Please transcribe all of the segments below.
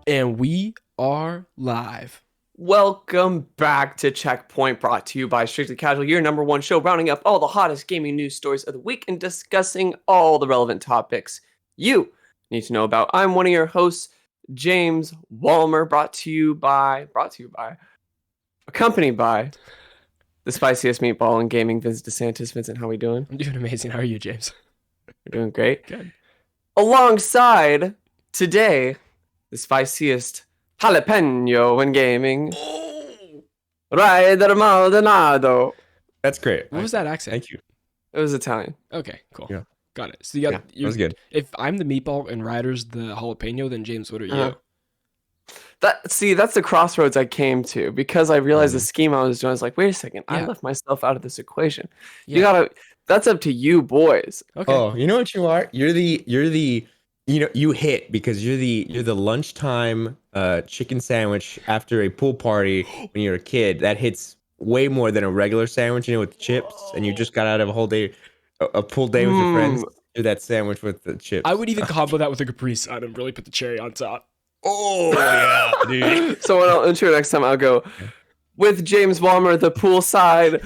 And we are live. Welcome back to Checkpoint, brought to you by Strictly Casual, your number one show, rounding up all the hottest gaming news stories of the week and discussing all the relevant topics you need to know about. I'm one of your hosts, James Walmer, accompanied by the spiciest meatball in gaming, Vince DeSantis. Vincent, how are we doing? I'm doing amazing. How are you, James? We're doing great. Good. Alongside, today, the spiciest jalapeno in gaming, Ryder Maldonado. That's great. What was that accent? Thank you. It was Italian. Okay, cool. Yeah. Got it. So you got That was good. If I'm the meatball and Ryder's the jalapeno, then James, what are you? That's the crossroads I came to because I realized the scheme I was doing. I was like, wait a second, I Yeah. left myself out of this equation. Yeah. That's up to you boys. Okay. Oh, you know what you are? You're the you hit because you're the lunchtime chicken sandwich after a pool party when you're a kid. That hits way more than a regular sandwich, with chips, and you just got out of a whole day, a pool day with your friends. Do that sandwich with the chips. I would even combo that with a Capri Sun and really put the cherry on top. Oh yeah, dude. So when I'll enter next time, I'll go with James Walmer, the poolside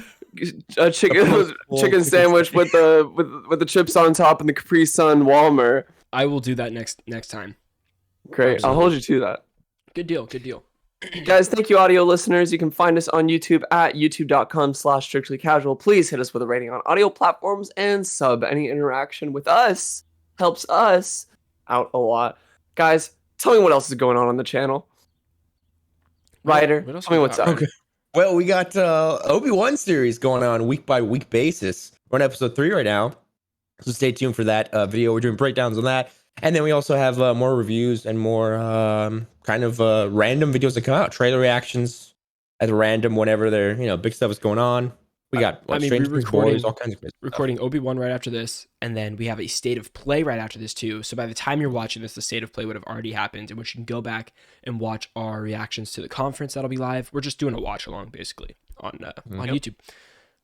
chicken sandwich with the chips on top and the Capri Sun Walmer. I will do that next time. Great. I'll hold you to that. Good deal. Good deal. Guys, thank you, audio listeners. You can find us on YouTube at youtube.com/strictlycasual. Please hit us with a rating on audio platforms and sub. Any interaction with us helps us out a lot. Guys, tell me what else is going on the channel. Ryder, What else tell me we what's got? up. Okay. Well, we got Obi-Wan series going on week by week basis. We're on episode 3 right now, so stay tuned for that video. We're doing breakdowns on that, and then we also have more reviews and more random videos that come out, trailer reactions at random whenever they're big stuff is going on. We got Stranger Things boys, all kinds of crazy stuff. Recording Obi-Wan right after this, and then we have a state of play right after this too. So by the time you're watching this, the state of play would have already happened, in which you can go back and watch our reactions to the conference that'll be live. We're just doing a watch along basically on YouTube.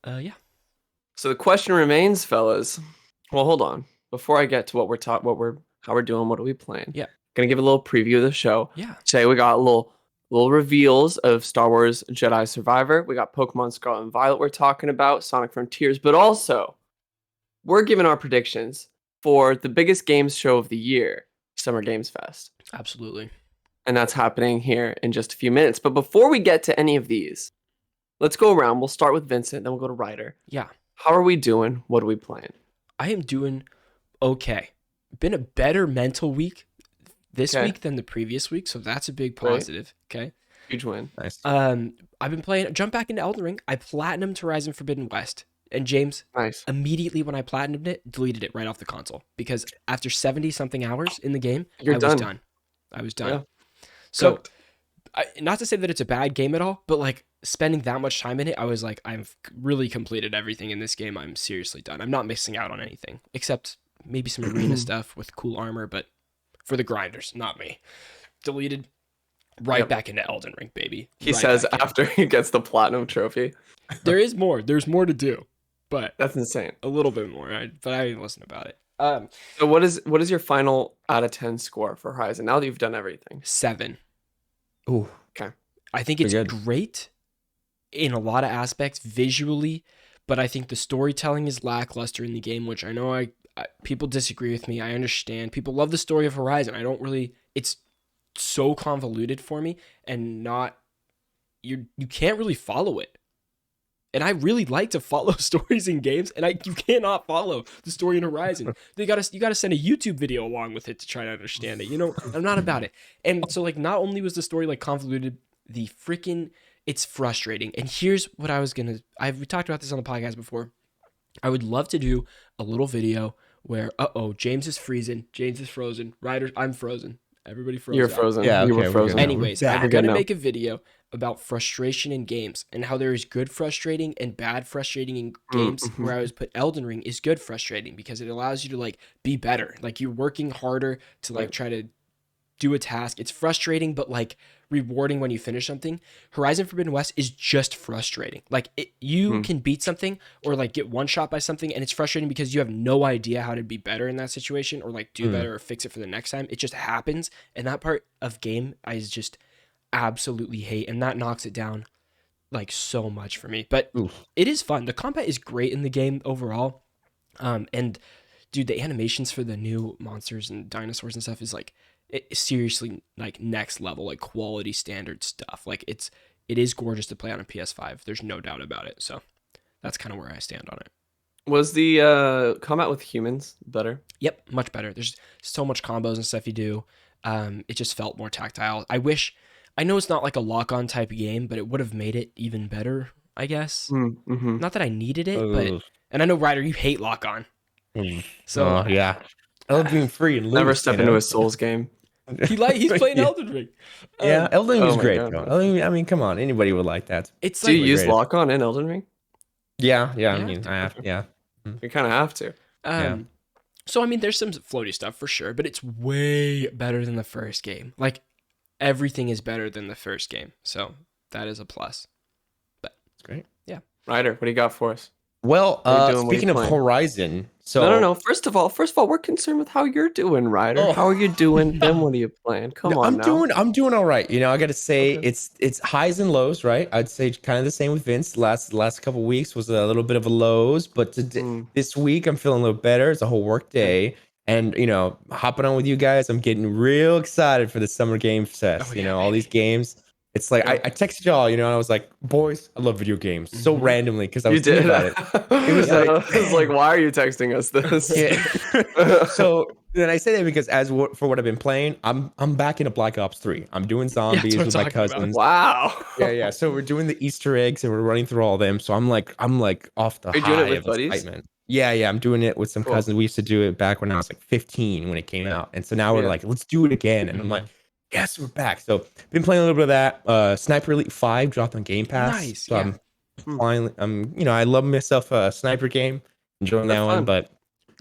Yeah. So the question remains, fellas. Well, hold on. Before I get to what we're how we're doing, what are we playing? Yeah. Gonna give a little preview of the show. Yeah. Today we got little reveals of Star Wars Jedi Survivor. We got Pokemon Scarlet and Violet we're talking about, Sonic Frontiers, but also we're giving our predictions for the biggest games show of the year, Summer Games Fest. Absolutely. And that's happening here in just a few minutes. But before we get to any of these, let's go around. We'll start with Vincent, then we'll go to Ryder. Yeah. How are we doing? What are we playing? I am doing okay. Been a better mental week this Okay. week than the previous week, so that's a big positive. Okay. Huge win. Nice. I've been playing. Jump back into Elden Ring. I platinumed Horizon Forbidden West, and James, Nice. immediately when I platinumed it, deleted it right off the console because after 70 something hours in the game, You're I was done. Yeah. So, Cooked. not to say that it's a bad game at all, but like spending that much time in it, I was like, I've really completed everything in this game. I'm seriously done. I'm not missing out on anything except maybe some arena stuff with cool armor, but for the grinders, not me. Deleted. Right Yep. back into Elden Ring, baby. He Right says back in. after he gets the platinum trophy. There is more. There's more to do, but That's insane. a little bit more. But I didn't listen about it. So what is your final out of 10 score for Horizon now that you've done everything? 7. Ooh. I think it's Pretty good. great in a lot of aspects visually, but I think the storytelling is lackluster in the game, which I know I people disagree with me. I understand. People love the story of Horizon. I don't really. It's so convoluted for me, and not you can't really follow it. And I really like to follow stories in games, and you cannot follow the story in Horizon. You gotta send a YouTube video along with it to try to understand it. I'm not about it. And so like not only was the story like convoluted, it's frustrating. And here's what we talked about this on the podcast before. I would love to do a little video where James is freezing, James is frozen, Ryder, I'm frozen. Everybody frozen. You're frozen. Yeah, You okay, were we're frozen. good now. Anyways, Yeah. I'm We're good gonna now. make a video about frustration in games and how there is good frustrating and bad frustrating in games. mhm. Where I was put Elden Ring is good frustrating because it allows you to like be better. Like you're working harder to like Right. try to do a task. It's frustrating, but like rewarding when you finish something. Horizon Forbidden West is just frustrating. Like you can beat something or like get one shot by something, and it's frustrating because you have no idea how to be better in that situation or like do better or fix it for the next time. It just happens, and that part of game I just absolutely hate, and that knocks it down like so much for me. But it is fun. The combat is great in the game overall, and dude, the animations for the new monsters and dinosaurs and stuff is like seriously like next level, like quality standard stuff. Like it is gorgeous to play on a PS5. There's no doubt about it. So that's kind of where I stand on it. Was the combat with humans better? Yep, much better. There's so much combos and stuff you do. It just felt more tactile. I know it's not like a lock-on type game, but it would have made it even better, I guess. Mm-hmm. Not that I needed it, but and I know Ryder, you hate lock-on. So yeah, I love being free and loose. Never step into a Souls game. He's playing Elden Ring. Yeah, Elden Ring is great, God. though. I mean, come on, anybody would like that. It's Do like, you use great. lock-on in Elden Ring? Yeah. I mean, I have. Yeah. You kind of have to. So I mean, there's some floaty stuff for sure, but it's way better than the first game. Like everything is better than the first game, so that is a plus. But It's great. Yeah, Ryder, what do you got for us? Well, What are you doing? What are speaking you of playing? Horizon, so No. First of all, we're concerned with how you're doing, Ryder. Oh. How are you doing? Then what are you playing? Come on now. I'm doing all right. You know, I got to say Okay. it's highs and lows, right? I'd say kind of the same with Vince. Last couple of weeks was a little bit of a lows, but this week I'm feeling a little better. It's a whole work day, and you know, hopping on with you guys, I'm getting real excited for the Summer Game Fest. Oh, you yeah, know, all these games. It's like I texted y'all, you know, and I was like, boys, I love video games. So randomly because I was You did. thinking about it. It was like- I was like, why are you texting us this? Yeah. So then I say that because for what I've been playing, I'm back into Black Ops 3. I'm doing zombies what with I'm my talking about. cousins. Wow. Yeah. So we're doing the Easter eggs and we're running through all of them. So I'm like off the Are you high doing it with of buddies? excitement. Yeah. I'm doing it with some Cool. cousins. We used to do it back when I was like 15 when it came out, and so now we're Yeah. like, let's do it again. And I'm like, yes, we're back. So been playing a little bit of that. Sniper Elite 5 dropped on Game Pass. Nice, So yeah. I'm finally, I love myself a sniper game. Enjoying They're that one, fun. but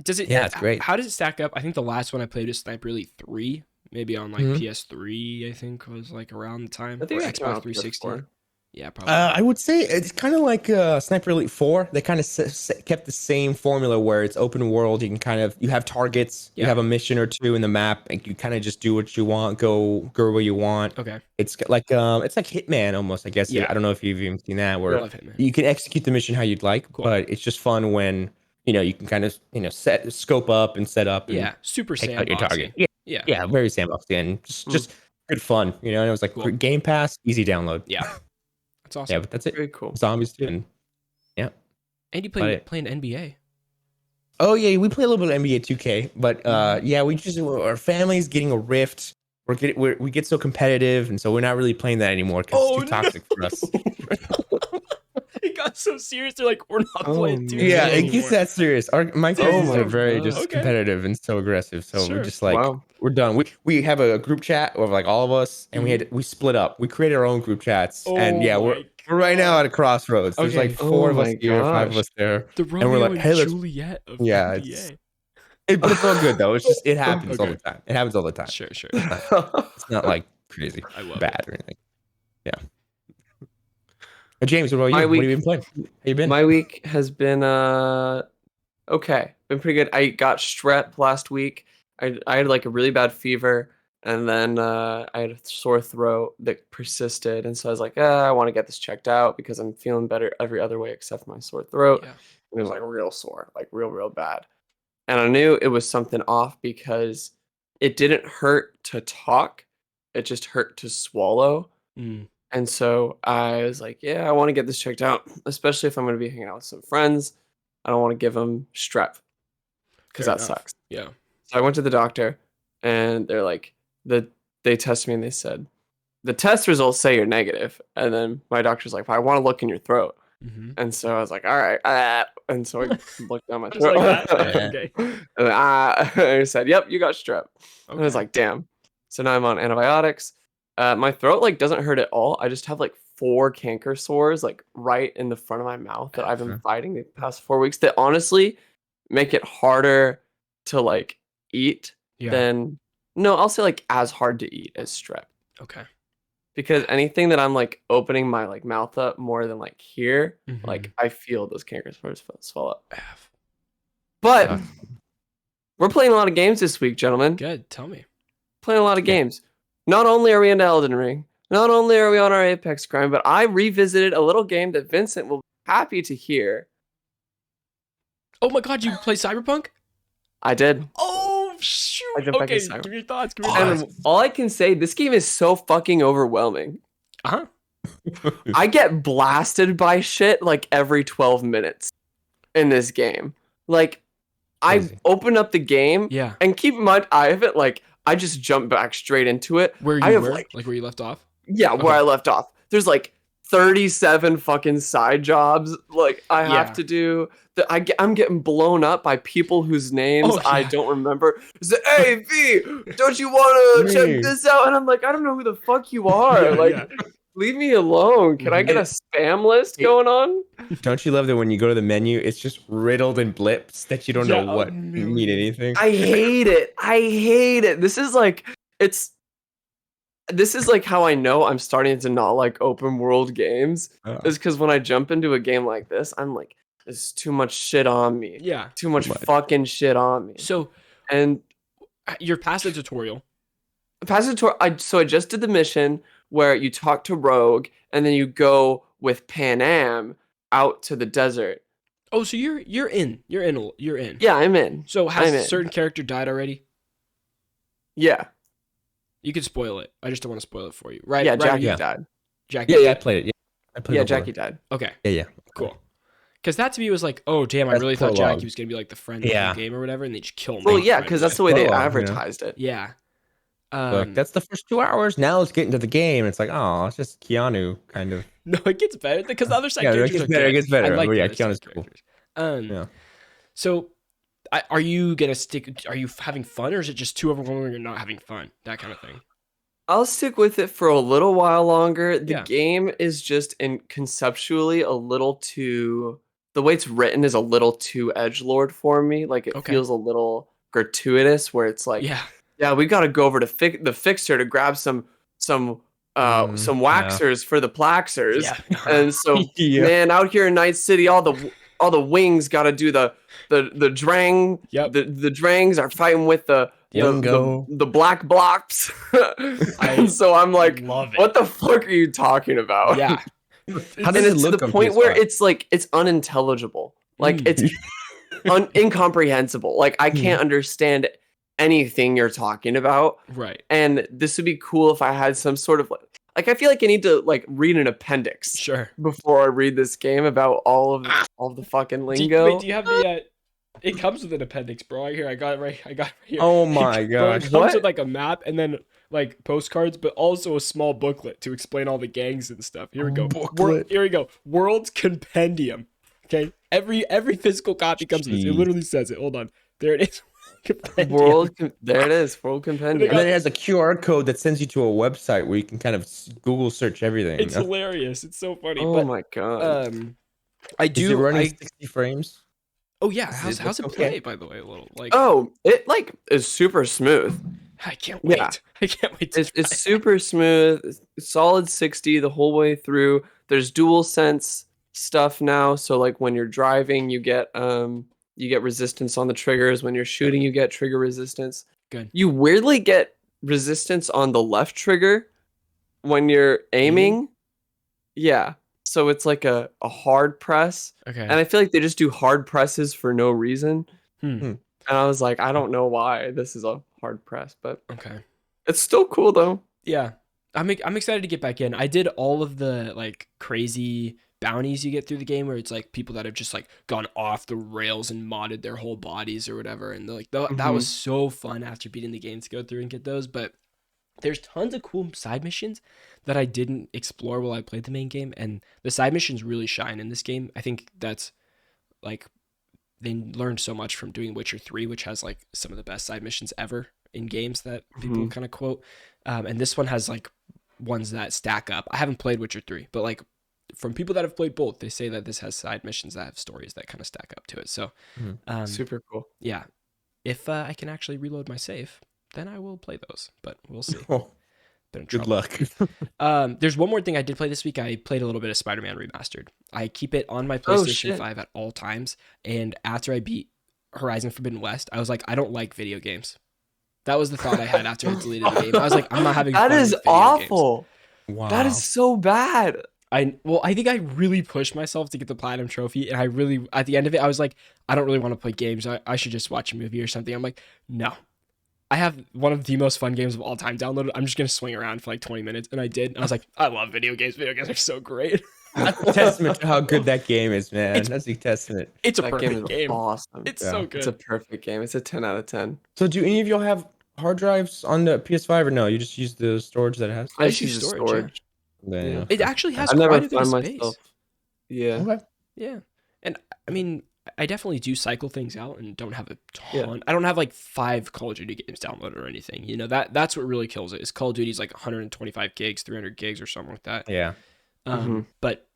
does it? Yeah, it's great. How does it stack up? I think the last one I played was Sniper Elite 3, maybe on like PS3. I think was like around the time. I think or it came out Xbox on 360. PS4. Yeah, probably. I would say it's kind of like Sniper Elite 4. They kind of kept the same formula where it's open world. You can you have targets, you Yeah. have a mission or two in the map, and you kind of just do what you want, go where you want. Okay. It's like Hitman almost, I guess. Yeah. I don't know if you've even seen that, I where love Hitman. you can execute the mission how you'd like, Cool. but it's just fun when you can kind of scope up and set up. And Yeah, super take out your sandboxy. target. Yeah. Yeah, very sandboxy and just good fun. And it was like Cool. Game Pass, easy download. Yeah. That's awesome. Yeah, but that's it. Very cool. Zombies too. And And you But playing NBA. oh yeah, we play a little bit of NBA 2K, but yeah, our family's getting a rift. We get so competitive, and so we're not really playing that anymore because Oh, it's too toxic for us. It got so serious. They're like, we're not Oh, playing 2K man. Yeah, it anymore. gets that serious. My kids my are very God. just Okay. competitive and so aggressive. So Sure. we're just like, Wow. we're done. We have a group chat of like all of us, and we split up. We created our own group chats, and Oh yeah, my we're right now at a crossroads. There's Okay. like four Oh of us my here, 5 of gosh. us there. The we're Romeo like, and hey, let's- Juliet of Yeah, NBA. but it's all good though. It's just it happens all Okay. the time. It happens all the time. Sure. It's not like crazy, I love bad or anything. Yeah. James, what about you? My What have you been playing? How you been? My week has been okay. Been pretty good. I got strep last week. I had like a really bad fever, and then I had a sore throat that persisted, and so I was like, I want to get this checked out because I'm feeling better every other way except my sore throat. Yeah. And it was like real sore, like real bad. And I knew it was something off because it didn't hurt to talk. It just hurt to swallow. Mm. And so I was like, yeah, I want to get this checked out, especially if I'm going to be hanging out with some friends. I don't want to give them strep because Fair that enough. sucks. Yeah. So I went to the doctor and they're like, they tested me and they said, the test results say you're negative. And then my doctor's like, well, I want to look in your throat. Mm-hmm. And so I was like, all right. And so I looked down my Just throat. like that? Yeah. Okay. And I said, yep, you got strep. And I was Okay. like, damn. So now I'm on antibiotics. My throat like doesn't hurt at all. I just have like 4 canker sores like right in the front of my mouth that I've been fighting the past 4 weeks that honestly make it harder to like eat Yeah. than no, I'll say like as hard to eat as strep. Okay. because anything that I'm like opening my like mouth up more than like here, Mhm. like I feel those canker spores swell up. F. But Uh, we're playing a lot of games this week, gentlemen. Good. Tell me. Playing a lot of Okay. games. Not only are we into Elden Ring, not only are we on our Apex grind, but I revisited a little game that Vincent will be happy to hear. Oh my God, you play Cyberpunk? I did. Oh I shoot. jumped back Okay, into Cyberpunk. give me your thoughts. Give me your thoughts. And all I can say, this game is so fucking overwhelming. Uh-huh. I get blasted by shit like every 12 minutes in this game. Like, I Crazy. open up the game, Yeah. and keep in mind, I haven't like, I just jump back straight into it. Where I you have were? like, Like where you left off? yeah, where Okay. I left off. There's like 37 fucking side jobs like I have Yeah. to do. That I'm getting blown up by people whose names Oh, I yeah. don't remember. It's like, hey V, don't you want to check Me. this out? And I'm like, I don't know who the fuck you are. Yeah, Like, yeah. leave me alone. Can I Mhm. get a spam list Hey. going on? Don't you love that when you go to the menu, it's just riddled in blips that you don't Yeah, know a what million. mean anything? I hate it. I hate it. This is like how I know I'm starting to not like open world games. Oh, Is because when I jump into a game like this, I'm like, there's too much shit on me. Yeah. Too much much. fucking shit on me. So And you're past the tutorial. so I just did the mission where you talk to Rogue and then you go with Pan Am out to the desert. Oh, so you're in. You're in. Yeah, I'm in. So has I'm a in. certain character died already? Yeah. You could spoil it. I just don't want to spoil it for you. Right? Yeah, right, Jackie Yeah. died. Jackie. Yeah, I played it. Yeah, I played Yeah, it before. Jackie died. Okay. Yeah. Cool. Because that to me was like, oh damn, I That's really thought prologue. Jackie was gonna be like the friend of Yeah. the game or whatever, and they just kill him. Well, off yeah, right because away. that's the way they Prologue, advertised it. Yeah. Look, that's the first 2 hours. Now let's get into the game. It's like, oh, it's just Keanu kind of. No, it gets better because the other side Yeah, it characters gets are better. good. It gets better. I like But the yeah, other side Keanu's cool. characters. Yeah. So, are you gonna stick? Are you having fun, or is it just too overwhelming? You're not having fun, that kind of thing. I'll stick with it for a little while longer. The Yeah. game is just conceptually a little too. The way it's written is a little too edgelord for me. Like it Okay. feels a little gratuitous, where it's like, Yeah. we got to go over to the fixer to grab some Yeah. waxers for the plaxers. Yeah. And so, Yeah. man, out here in Night City, all the wings got to do the drang. Yep. The drangs are fighting with the Wingo. the black blocks. And so I'm like, love it. what the fuck are you talking about? Yeah. How And does it it's to look the on point where PS5? it's like it's unintelligible. Like Mm. it's incomprehensible. Like I can't understand anything you're talking about. Right. And this would be cool if I had some sort of like I feel like I need to like read an appendix Sure. before I read this game about all of the fucking lingo. Do you have the? It comes with an appendix, bro. I got it right. I got it right here. Oh my Bro, it gosh. comes What? with like a map and then like postcards, but also a small booklet to explain all the gangs and stuff. Here we go. Booklet. Here we go. World's Compendium. Okay. Every physical copy comes with this. It Jeez. literally says it. Hold on. There it is. Compendium. There it is, World Compendium. And then it has a QR code that sends you to a website where you can kind of Google search everything. It's hilarious. It's so funny. Oh but my god. I Is do. it running 60 frames? Oh yeah. Is How's it okay? play, by the way? A little like. Oh, it like is super smooth. I can't wait. yeah. I can't wait to It's try it. super smooth, it's solid 60 the whole way through. There's dual sense stuff now, so like when you're driving, you get resistance on the triggers. When you're shooting, you get trigger resistance. Good. You weirdly get resistance on the left trigger when you're aiming. Yeah. So it's like a hard press. Okay. And I feel like they just do hard presses for no reason. Hmm. And I was like, I don't know why this is a hard press, but Okay. it's still cool though. Yeah. I'm excited to get back in. I did all of the like crazy bounties you get through the game where it's like people that have just like gone off the rails and modded their whole bodies or whatever, and like that was so fun after beating the game to go through and get those. But there's tons of cool side missions that I didn't explore while I played the main game, and the side missions really shine in this game. I think that's like they learned so much from doing Witcher 3, which has like some of the best side missions ever in games that people kind of quote. And this one has like ones that stack up. I haven't played Witcher 3, but like from people that have played both, they say that this has side missions that have stories that kind of stack up to it. So Super cool. yeah, if I can actually reload my save, then I will play those, but we'll see. Oh, Been in Good trouble. luck. There's one more thing I did play this week. I played a little bit of Spider-Man Remastered. I keep it on my Oh, PlayStation shit. 5 at all times. And after I beat Horizon Forbidden West, I was like, I don't like video games. That was the thought I had after I deleted the game. I was like, I'm not having That fun is with video games. awful. Wow. That is so bad. I think I really pushed myself to get the platinum trophy, and I really at the end of it I was like, I don't really want to play games. I should just watch a movie or something. I'm like, no. I have one of the most fun games of all time downloaded. I'm just gonna swing around for like 20 minutes, and I did. And I was like, I love video games. Video games are so great. That's a testament to how good that game is, man. That's a testament. It's a That perfect is game. awesome. It's Yeah. so It's a good. perfect game. It's a 10 out of 10. So do any of y'all have hard drives on the PS5 or no? You just use the storage that it has? I I just use use the storage, storage. Yeah. It actually has I quite never a bit of find space. myself. Yeah. Okay. Yeah. And I mean, I definitely do cycle things out and don't have a Yeah. ton. I don't have like 5 Call of Duty games downloaded or anything. You know, that's what really kills it. Is Call of Duty's like 125 gigs, 300 gigs or something like that. Yeah. But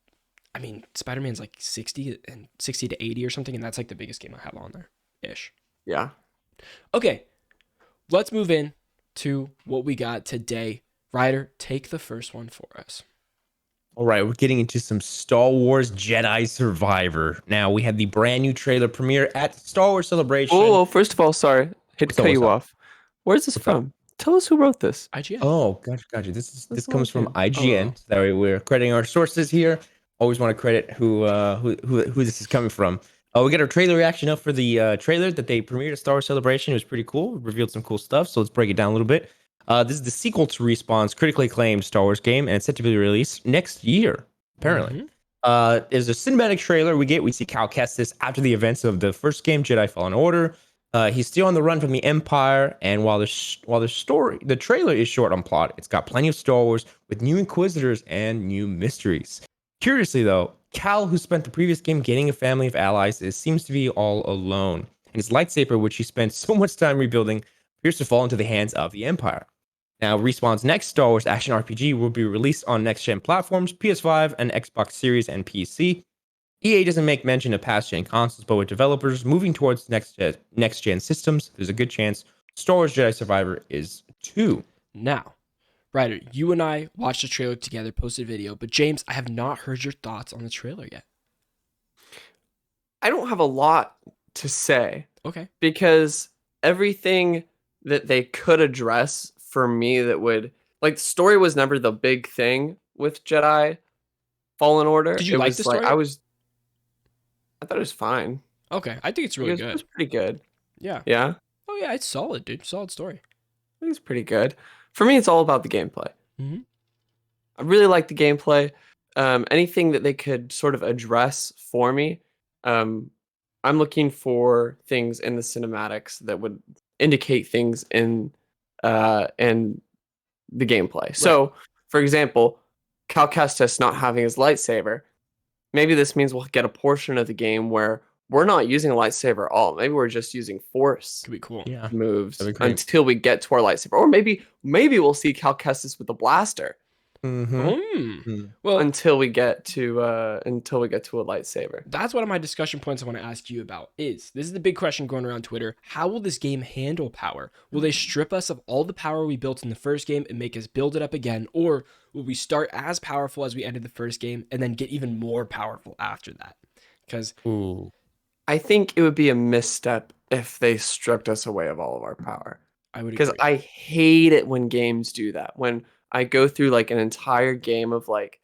I mean, Spider-Man's like 60 to 80 or something, and that's like the biggest game I have on there ish. Yeah. Okay. Let's move in to what we got today. Ryder, take the first one for us. All right, we're getting into some Star Wars Jedi Survivor. Now, we had the brand new trailer premiere at Star Wars Celebration. Oh, first of all, sorry. Hate to cut you off. Where's this from? Tell us who wrote this. IGN. Oh, gotcha. This That's comes from okay. IGN. Oh. So that way we're crediting our sources here. Always want to credit who this is coming from. We got our trailer reaction up for the trailer that they premiered at Star Wars Celebration. It was pretty cool. It revealed some cool stuff. So let's break it down a little bit. This is the sequel to Respawn's critically acclaimed Star Wars game, and it's set to be released next year, apparently. There's a cinematic trailer we see Cal Kestis after the events of the first game, Jedi Fallen Order. He's still on the run from the Empire, and while the trailer is short on plot, it's got plenty of Star Wars with new Inquisitors and new mysteries. Curiously, though, Cal, who spent the previous game gaining a family of allies, seems to be all alone, and his lightsaber, which he spent so much time rebuilding, appears to fall into the hands of the Empire. Now, Respawn's next Star Wars action RPG will be released on next-gen platforms, PS5 and Xbox Series and PC. EA doesn't make mention of past-gen consoles, but with developers moving towards next-gen systems, there's a good chance Star Wars Jedi Survivor is too. Now, Ryder, you and I watched the trailer together, posted a video, but James, I have not heard your thoughts on the trailer yet. I don't have a lot to say Okay. because everything that they could address for me that would like the story was never the big thing with Jedi Fallen Order. Did you it like was the story? I thought it was fine. Okay. I think it's really It good. was pretty good. Yeah. Yeah. Oh, yeah. It's solid, dude. Solid story. I think it's pretty good. For me, it's all about the gameplay. Mhm. I really like the gameplay. Anything that they could sort of address for me. I'm looking for things in the cinematics that would indicate things in the gameplay. So, for example, Cal Kestis not having his lightsaber. Maybe this means we'll get a portion of the game where we're not using a lightsaber at all. Maybe we're just using force Could be cool. Yeah. moves That'd be great. until we get to our lightsaber. Or maybe we'll see Cal Kestis with a blaster Well, until we get to a lightsaber. that's one of my discussion points I want to ask you about. This is the big question going around Twitter. How will this game handle power? Will they strip us of all the power we built in the first game and make us build it up again? Or will we start as powerful as we ended the first game and then get even more powerful after that? Because I think it would be a misstep if they stripped us away of all of our power. I would Because agree. I hate it when games do that. When I go through like an entire game of like,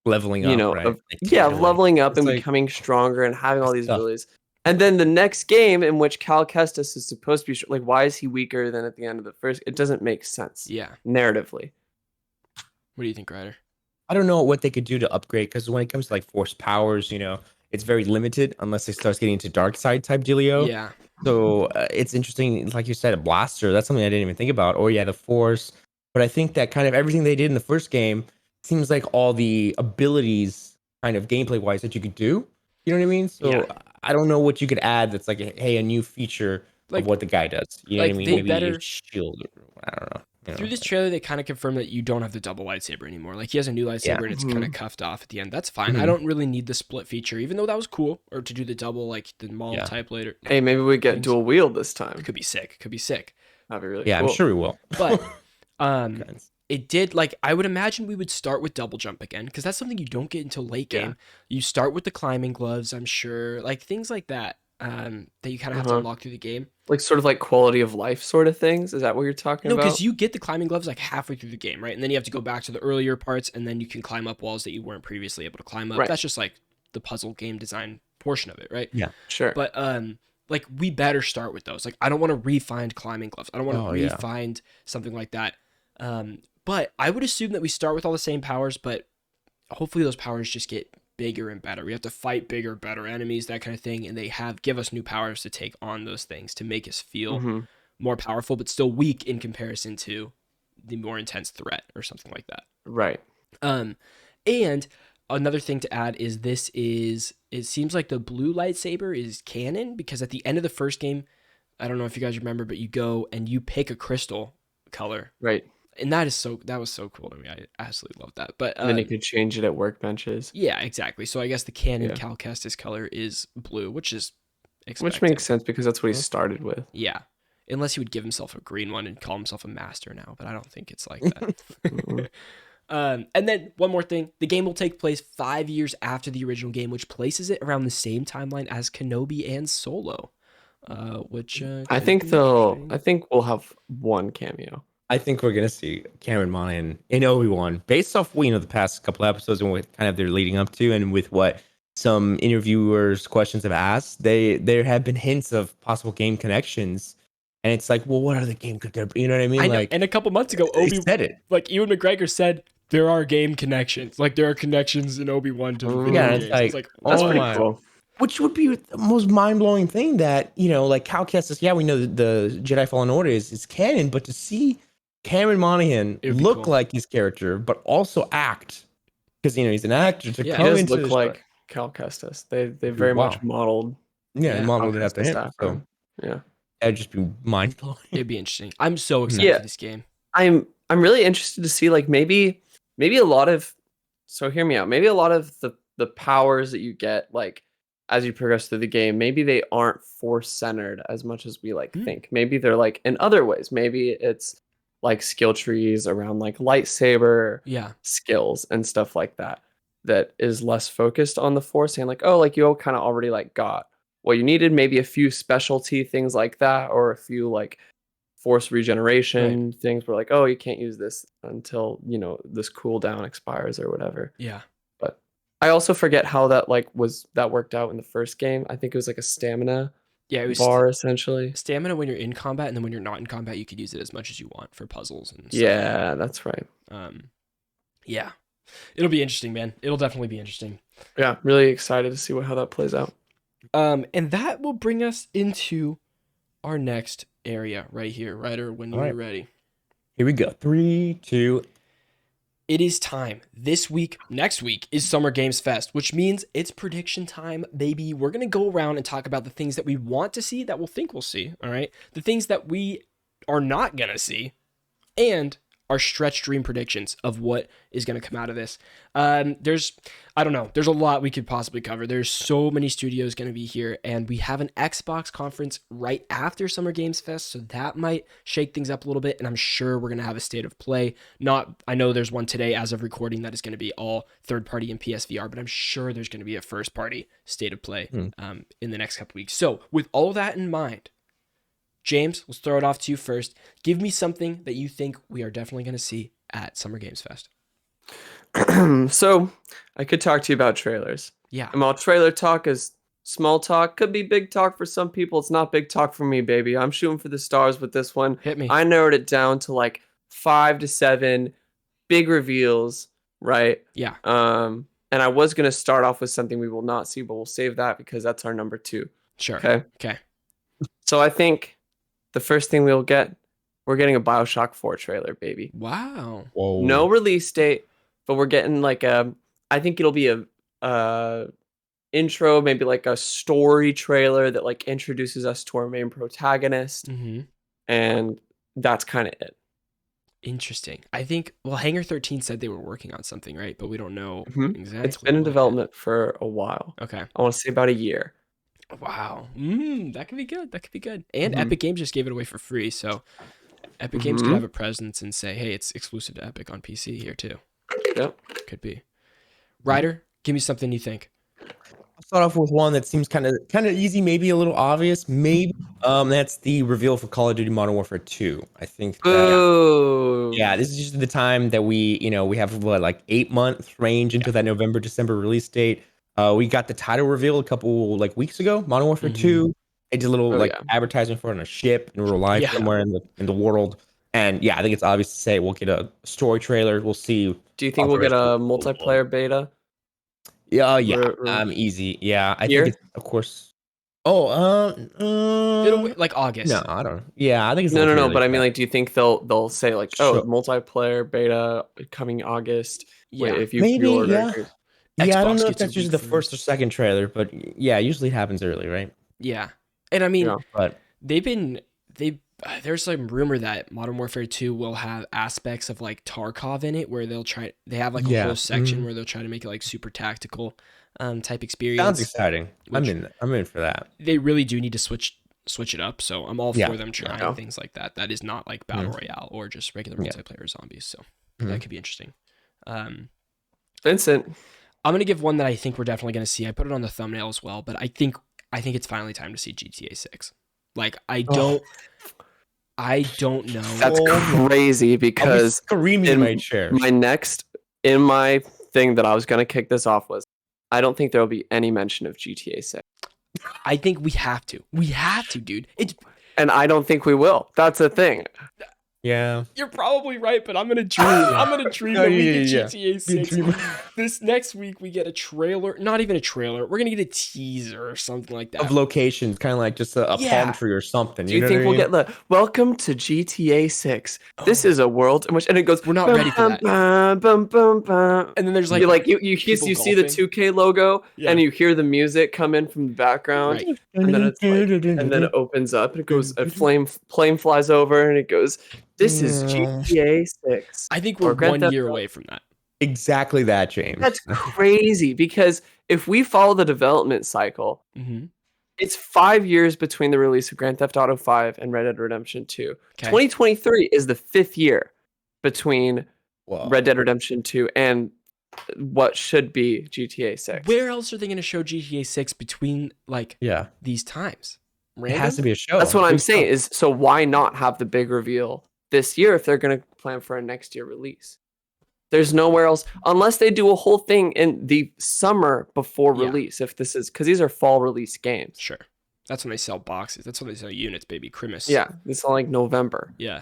Leveling up, right? leveling up It's and like- becoming stronger and having all these Stuff. abilities. And then the next game in which Cal Kestis is supposed to be like, why is he weaker than at the end of the first? It doesn't make sense Yeah. narratively. What do you think, Ryder? I don't know what they could do to upgrade because when it comes to like force powers, it's very limited unless it starts getting into dark side type dealio. Yeah. So it's interesting, like you said, a blaster. That's something I didn't even think about. Or the force. But I think that kind of everything they did in the first game seems like all the abilities, kind of gameplay wise, that you could do. You know what I mean? So Yeah. I don't know what you could add. That's like, a new feature Like- of what the guy does. You know like, what I mean? they Maybe better- a shield. Or, I don't know. Through this trailer, they kind of confirmed that you don't have the double lightsaber anymore. Like, he has a new lightsaber and it's kind of Mhm. cuffed off at the end. That's fine. I Mhm. don't really need the split feature, even though that was cool. Or to do the double, like the Maul Yeah. type later. Hey, maybe we get Things. dual wield this time. It could be sick. Could be sick. That'd be really Yeah, cool. I'm sure we will. But Depends. it did, like, I would imagine we would start with double jump again, because that's something you don't get until late Yeah. game. You start with the climbing gloves, I'm sure, like things like that, that you kind of have to Uh-huh. unlock through the game. Like sort of like quality of life sort of things. Is that what you're talking No, because about? you get the climbing gloves like halfway through the game, right? And then you have to go back to the earlier parts, and then you can climb up walls that you weren't previously able to climb up. Right. That's just like the puzzle game design portion of it, right? Yeah. Sure. But like we better start with those. Like I don't want to re-find climbing gloves. I don't want to Oh, yeah. re-find something like that. But I would assume that we start with all the same powers, but hopefully those powers just get bigger and better. We have to fight bigger, better enemies, that kind of thing, and they give us new powers to take on those things to make us feel Mhm. more powerful, but still weak in comparison to the more intense threat or something like that. Right. And another thing to add is it seems like the blue lightsaber is canon, because at the end of the first game, I don't know if you guys remember, but you go and you pick a crystal color. Right. And that was so cool to me. I absolutely love that. But And then you could change it at workbenches. yeah, exactly. So I guess the canon Yeah. Cal Kestis color is blue, which is expected. Which makes sense because that's what he started with. Yeah. Unless he would give himself a green one and call himself a master now, but I don't think it's like that. Mhm. And then one more thing, the game will take place 5 years after the original game, which places it around the same timeline as Kenobi and Solo. Which I could think be they'll. interesting. I think we'll have one cameo. I think we're gonna see Cameron Monaghan in Obi-Wan, based off the past couple episodes and what kind of they're leading up to, and with what some interviewers' questions have asked. There have been hints of possible game connections, and it's like, well, what are the game? You know what I mean? I know. Like, And a couple months ago, they said it. like Ewan McGregor said, there are game connections. Like there are connections in Obi-Wan to video Yeah, games. it's It's like, like, That's oh pretty my. cool. Which would be the most mind-blowing thing, that, like Cal Kestis, yeah, we know that the Jedi Fallen Order is canon, but to see Cameron Monaghan It would be look cool. like his character, but also act, because he's an actor, to Yeah. He come does into look the like Cal Kestis. They very Wow. much modeled yeah, Yeah. modeled Cal it after Kestis him. So after. Yeah. that'd just be mind-blowing. it'd be interesting. I'm so excited Yeah. for this game. I'm really interested to see, like, maybe a lot of, so hear me out. Maybe a lot of the powers that you get, like, as you progress through the game, maybe they aren't force centered as much as we think. Maybe they're like in other ways. Maybe it's like skill trees around like lightsaber Yeah. skills and stuff like that is less focused on the force, and like, oh, like you all kind of already like got what you needed, maybe a few specialty things like that, or a few like force regeneration things where like, oh, you can't use this until this cooldown expires or whatever. Yeah. But I also forget how that worked out in the first game. I think it was like a stamina Yeah, it was bar essentially. stamina when you're in combat, and then when you're not in combat, you could use it as much as you want for puzzles and stuff. Yeah, that's right. Yeah. It'll be interesting, man. It'll definitely be interesting. Yeah, really excited to see how that plays out. And that will bring us into our next area right here, Ryder, when you're right. ready. Here we go. 3, 2. It is time. Next week is Summer Games Fest, which means it's prediction time, baby. We're going to go around and talk about the things that we want to see, that we'll think we'll see, all right? The things that we are not going to see, and our stretch dream predictions of what is going to come out of this. There's a lot we could possibly cover. There's so many studios going to be here, and we have an Xbox conference right after Summer Games Fest, so that might shake things up a little bit, and I'm sure we're going to have a state of play. I know there's one today as of recording that is going to be all third party and PSVR, but I'm sure there's going to be a first party state of play in the next couple weeks. So with all that in mind, James, let's throw it off to you first. Give me something that you think we are definitely going to see at Summer Games Fest. So I could talk to you about trailers. Yeah. And while trailer talk is small talk, could be big talk for some people. It's not big talk for me, baby. I'm shooting for the stars with this one. Hit me. I narrowed it down to like 5 to 7 big reveals, right? Yeah. And I was going to start off with something we will not see, but we'll save that because that's our number 2. Sure. Okay. So I think the first thing we're getting a BioShock 4 trailer, baby. Wow. Whoa. No release date, but we're getting like I think it'll be a intro, maybe like a story trailer that like introduces us to our main protagonist, and that's kind of it. Interesting. I think, Hangar 13 said they were working on something, right? But we don't know exactly. It's been in what yet. development for a while. Okay. I want to say about a year. Wow. That could be good. And Epic Games just gave it away for free. So Epic Games could have a presence and say, hey, it's exclusive to Epic on PC here too. Yep. Could be. Ryder, give me something you think. I'll start off with one that seems kind of easy, maybe a little obvious. Maybe that's the reveal for Call of Duty Modern Warfare 2. I think that Yeah, this is just the time that we have like 8-month range into that November December release date. We got the title reveal a couple like weeks ago. Modern Warfare 2. They did a little advertisement for it on a ship in real life somewhere in the world. And yeah, I think it's obvious to say we'll get a story trailer. We'll see. Do you think we'll get a multiplayer beta? Yeah, easy. Yeah, I think it's, of course. It'll like August. No, I don't know. Yeah, I think it's no. But I mean, like, do you think they'll say like, multiplayer beta coming August? Yeah, if you maybe. pre-order. Yeah, I don't know if that's usually the first or second trailer, but yeah, usually it happens early, right? Yeah, and I mean, but there's some rumor that Modern Warfare 2 will have aspects of like Tarkov in it, where they have like a whole section where they'll try to make it like super tactical type experience. Sounds exciting. I'm in for that. They really do need to switch it up, so I'm all for them trying things like that. That is not like battle royale or just regular multiplayer zombies, so that could be interesting. Vincent, I'm gonna give one that I think we're definitely gonna see. I put it on the thumbnail as well, but I think it's finally time to see GTA 6. Like I don't know. That's crazy because screaming my chair. In my thing that I was gonna kick this off was, I don't think there will be any mention of GTA 6. I think we have to. We have to, dude. And I don't think we will. That's the thing. Yeah, you're probably right, but I'm gonna dream. I'm gonna dream that we get GTA 6. This next week we get a trailer. Not even a trailer. We're gonna get a teaser or something like that. Of locations, kind of like just a palm tree or something. Do you think we'll get the welcome to GTA 6? This is a world in which, and it goes, we're not ready for that. And then there's like you see the 2K logo and you hear the music come in from the background, and then it's and then it opens up and it goes, a plane flies over and it goes, this is GTA 6. I think we're 1 year away from that. Exactly that, James. That's crazy because if we follow the development cycle, it's 5 years between the release of Grand Theft Auto 5 and Red Dead Redemption 2. 2023 is the 5th year between Red Dead Redemption 2 and what should be GTA 6. Where else are they going to show GTA 6 between these times? Random? It has to be a show. That's what I'm saying is, so why not have the big reveal this year if they're going to plan for a next year release? There's nowhere else unless they do a whole thing in the summer before release. If this is because these are fall release games. Sure. That's when they sell boxes. That's when they sell units, baby. Christmas. Yeah. It's all like November. Yeah.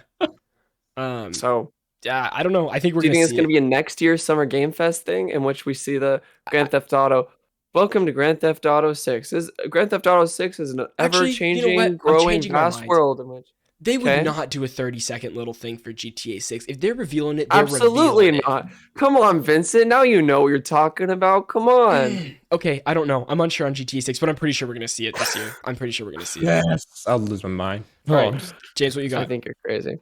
So yeah, I don't know. I think do you think it's going to be a next year Summer Game Fest thing in which we see the Grand Theft Auto? Welcome to Grand Theft Auto 6. Grand Theft Auto 6 is an ever-changing, growing, vast world in which they would not do a 30-second little thing for GTA 6. If they're revealing it, they're absolutely not. Come on, Vincent. Now you know what you're talking about. Come on. Okay, I don't know. I'm unsure on GTA 6, but I'm pretty sure we're going to see it this year. I'm pretty sure we're going to see it. Yes. I'll lose my mind. All right. James, what you got? I think you're crazy.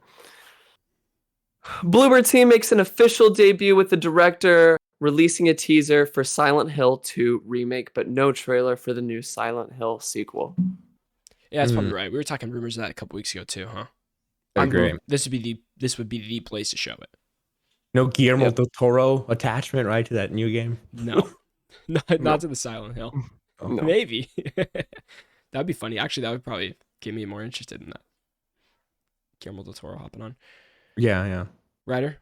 Bloober Team makes an official debut with the director releasing a teaser for Silent Hill 2 remake, but no trailer for the new Silent Hill sequel. Yeah, that's probably right. We were talking rumors of that a couple weeks ago too, huh? I agree. This would be the place to show it. No Guillermo del Toro attachment, right, to that new game? No. Not to the Silent Hill. No. Maybe. That'd be funny. Actually, that would probably get me more interested in that. Guillermo del Toro hopping on. Yeah. Ryder?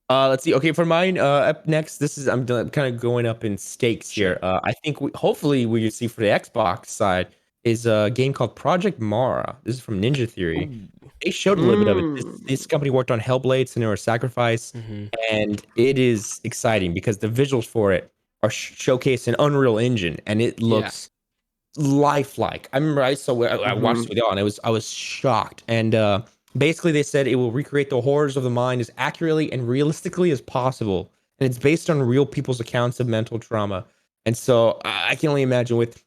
Let's see. Okay, for mine, up next, I'm kind of going up in stakes here. I think hopefully we see for the Xbox side is a game called Project Mara. This is from Ninja Theory. Ooh. They showed a little bit of it. This company worked on Hellblade, Senua Sacrifice, and it is exciting because the visuals for it are showcased in Unreal Engine, and it looks lifelike. I remember I watched the video and I was shocked. And basically they said it will recreate the horrors of the mind as accurately and realistically as possible, and it's based on real people's accounts of mental trauma. And so I can only imagine with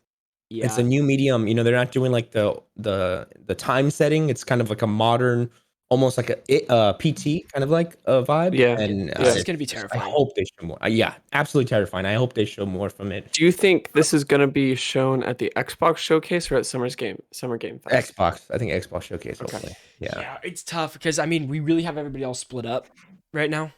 it's a new medium. They're not doing like the time setting. It's kind of like a modern almost like a PT kind of like a vibe. Yeah. And This is gonna be I terrifying. hope they show more. Yeah, absolutely terrifying. I hope they show more from it. Do you think this is gonna be shown at the Xbox showcase or at Summer Game Fest? Xbox, I think Xbox Showcase. Okay. Hopefully, yeah. Yeah, it's tough because I mean we really have everybody all split up right now.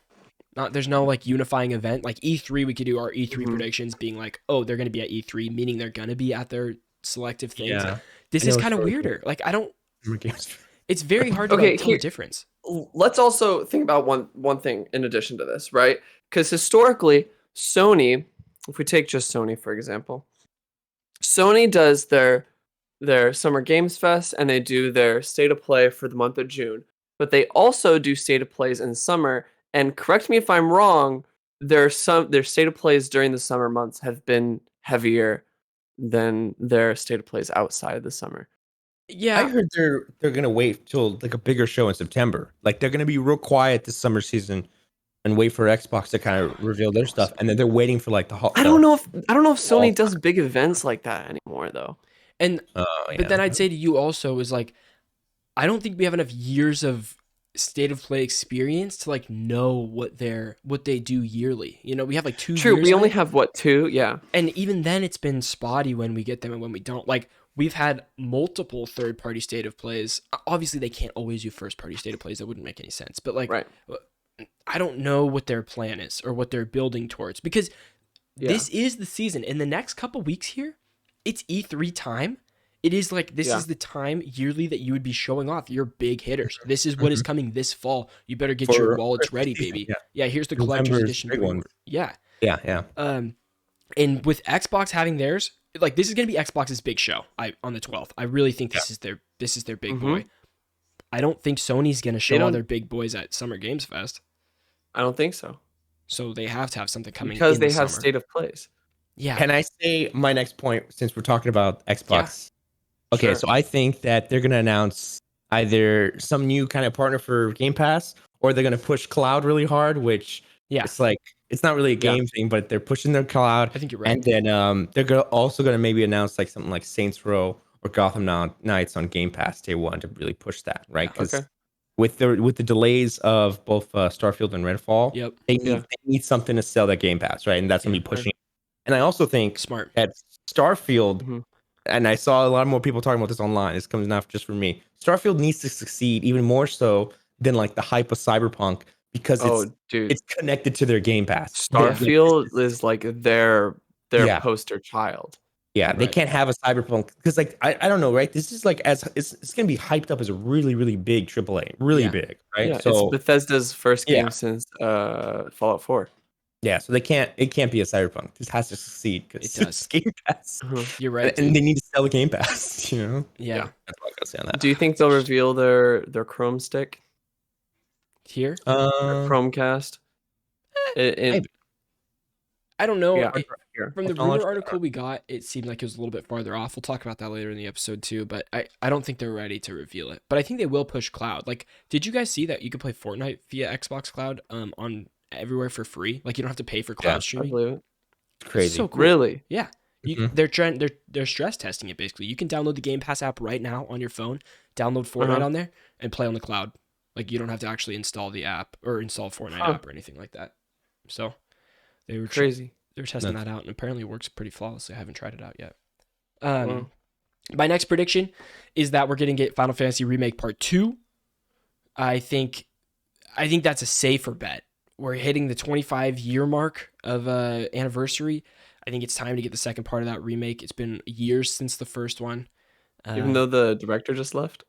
There's no like unifying event. Like E3, we could do our E3 Mhm. predictions, being like, oh, they're gonna be at E3, meaning they're gonna be at their selective things. Yeah. This I is know, kind of sorry. weirder. Like I don't. Summer Games. It's very hard to Okay, like tell here- the difference. Let's also think about one thing in addition to this, right? Because historically, Sony, if we take just Sony for example, Sony does their Summer Games Fest and they do their State of Play for the month of June, but they also do State of Plays in summer. And correct me if I'm wrong, their State of Plays during the summer months have been heavier than their State of Plays outside of the summer. Yeah, I heard they're gonna wait till like a bigger show in September. Like they're gonna be real quiet this summer season and wait for Xbox to kind of reveal their stuff, and then they're waiting for like the I don't know if Sony does big events like that anymore though. and Yeah. but then I'd say to you also is like, I don't think we have enough years of State of Play experience to like know what they do yearly. You know, we have like 2 True, years. we of only it, have what, 2? Yeah. and even then it's been spotty when we get them and when we don't. Like we've had multiple third-party State of Plays. Obviously, they can't always do first-party State of Plays. That wouldn't make any sense. But like, Right. I don't know what their plan is or what they're building towards because Yeah. this is the season. In the next couple weeks here, it's E3 time. It is like this Yeah. is the time yearly that you would be showing off your big hitters. This is what is coming this fall. You better get your For wallets Christmas ready, season, baby. yeah. Yeah, here's the collector's November's edition. big one. Yeah. Yeah. And with Xbox having theirs, like this is gonna be Xbox's big show. On the 12th. I really think this is their big boy. I don't think Sony's gonna show all don't- their big boys at Summer Games Fest. I don't think so. So they have to have something coming Because in they the have summer. State of Plays. Yeah. Can I say my next point since we're talking about Xbox? Okay, Sure. so I think that they're gonna announce either some new kind of partner for Game Pass, or they're gonna push cloud really hard, which Yeah. it's like it's not really a game thing, but they're pushing their cloud. I think you're right. And then they're also gonna maybe announce like something like Saints Row or Gotham Knights on Game Pass day one to really push that, right? Because Okay. with the delays of both Starfield and Redfall, Yep. they need something to sell that Game Pass, right? And that's gonna be pushing. And I also think Smart. that Starfield, Mhm. and I saw a lot more people talking about this online. This comes not just from me. Starfield needs to succeed even more so than like the hype of Cyberpunk because Dude. it's connected to their Game Pass. Starfield is like their Yeah. poster child. Yeah, they Right. can't have a Cyberpunk because like I don't know, right? This is like it's gonna be hyped up as a really really big AAA, really Yeah. big, right? Yeah, So it's Bethesda's first game Yeah. since Fallout 4. yeah, so it can't be a Cyberpunk. This has to succeed because It does. it's Game Pass, You're right. and dude. they need to sell the Game Pass. You know, Yeah. that's all I gotta say on that. Do you think they'll reveal their Chrome stick, Here, Chromecast? Maybe. I don't know. Yeah, From the Technology- rumor article we got, it seemed like it was a little bit farther off. We'll talk about that later in the episode too, but I don't think they're ready to reveal it. But I think they will push cloud. Like, did you guys see that you could play Fortnite via Xbox Cloud on everywhere for free? Like you don't have to pay for cloud Yeah. I streaming. believe it. It's crazy. So cool. Really? Yeah. Mhm. They're stress testing it basically. You can download the Game Pass app right now on your phone, download Fortnite on there, and play on the cloud. Like you don't have to actually install the app or install Fortnite app or anything like that. So they were Crazy. They're testing Nuts. that out, and apparently it works pretty flawlessly. I haven't tried it out yet. Wow. My next prediction is that we're going to get Final Fantasy Remake Part 2. I think that's a safer bet. We're hitting the 25-year mark of anniversary. I think it's time to get the second part of that remake. It's been years since the first one. Even though the director just left,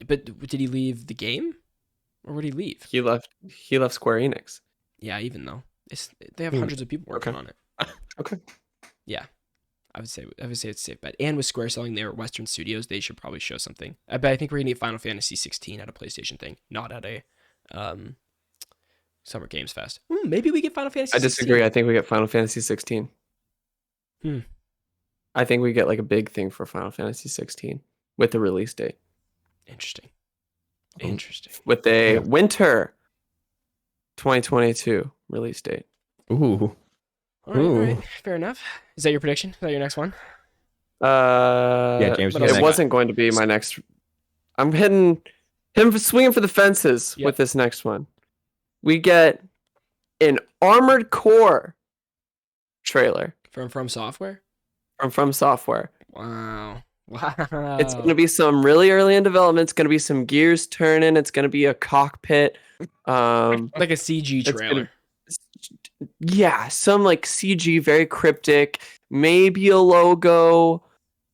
But did he leave the game? Or would he leave? he left Square Enix. Yeah, even though. They have hundreds of people working Okay. on it. Okay. Yeah. I would say it's a safe bet. And with Square selling their Western studios, they should probably show something. I think we're gonna get Final Fantasy 16 at a PlayStation thing, not at a Summer Games Fest. Maybe we get Final Fantasy. I disagree. I think we get Final Fantasy 16. Hmm. I think we get like a big thing for Final Fantasy 16 with the release date. 16. Oh. Interesting. With a winter 2022 release date. Ooh. All right. Fair enough. Is that your prediction? Is that your next one? Yeah, James, but you got It next. wasn't going to be my next. I'm hitting him swinging for the fences Yep. with this next one. We get an Armored Core trailer From Software. from Software. Wow. It's going to be some really early in development. It's going to be some gears turning. It's going to be a cockpit. Like a CG It's trailer. Yeah, some like CG, very cryptic. Maybe a logo.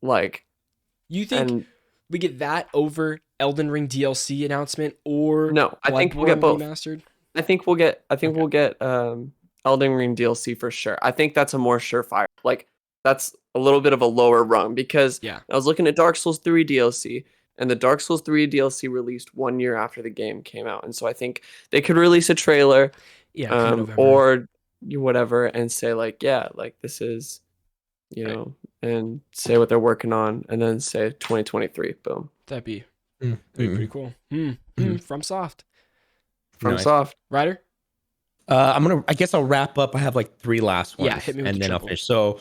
Like, You think and we get that over Elden Ring DLC announcement or no, I think we'll get Bloodborne both. remastered? I think we'll get Elden Ring DLC for sure. I think that's a more surefire. Like, that's a little bit of a lower rung because Yeah. I was looking at Dark Souls 3 DLC, and the Dark Souls 3 DLC released 1 year after the game came out. And so I think they could release a trailer Yeah. come November. or whatever and say like, yeah, like this is, you know, and say what they're working on and then say 2023. Boom. That'd be Mm, pretty cool. From Soft. From Nice. Soft. Ryder? I guess I'll wrap up. I have like 3 last ones. Yeah, hit me with and the then triple. I'll finish. So,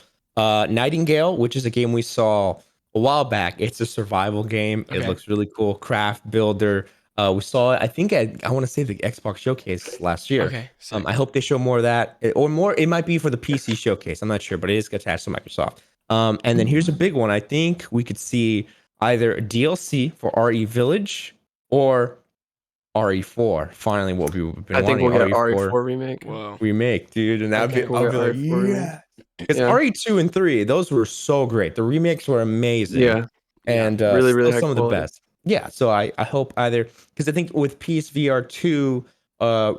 Nightingale, which is a game we saw a while back. It's a survival game. Okay. It looks really cool. Craft builder. We saw it, I think, I want to say the Xbox showcase last year. Okay. sick. I hope they show more of that, or more. It might be for the PC showcase. I'm not sure, but it is attached to Microsoft. And then here's a big one. I think we could see either a DLC for RE Village or RE4. Finally, what we've been I think wanting. we'll get RE4 remake. Whoa. remake, dude, and that'd Okay. be, We'll I'll get be like, RE4 remake. yeah. Because Yeah. RE2 and 3, those were so great. The remakes were amazing. Yeah. And Really, really still high some of the quality. best. Yeah, so I hope either, because I think with PSVR 2,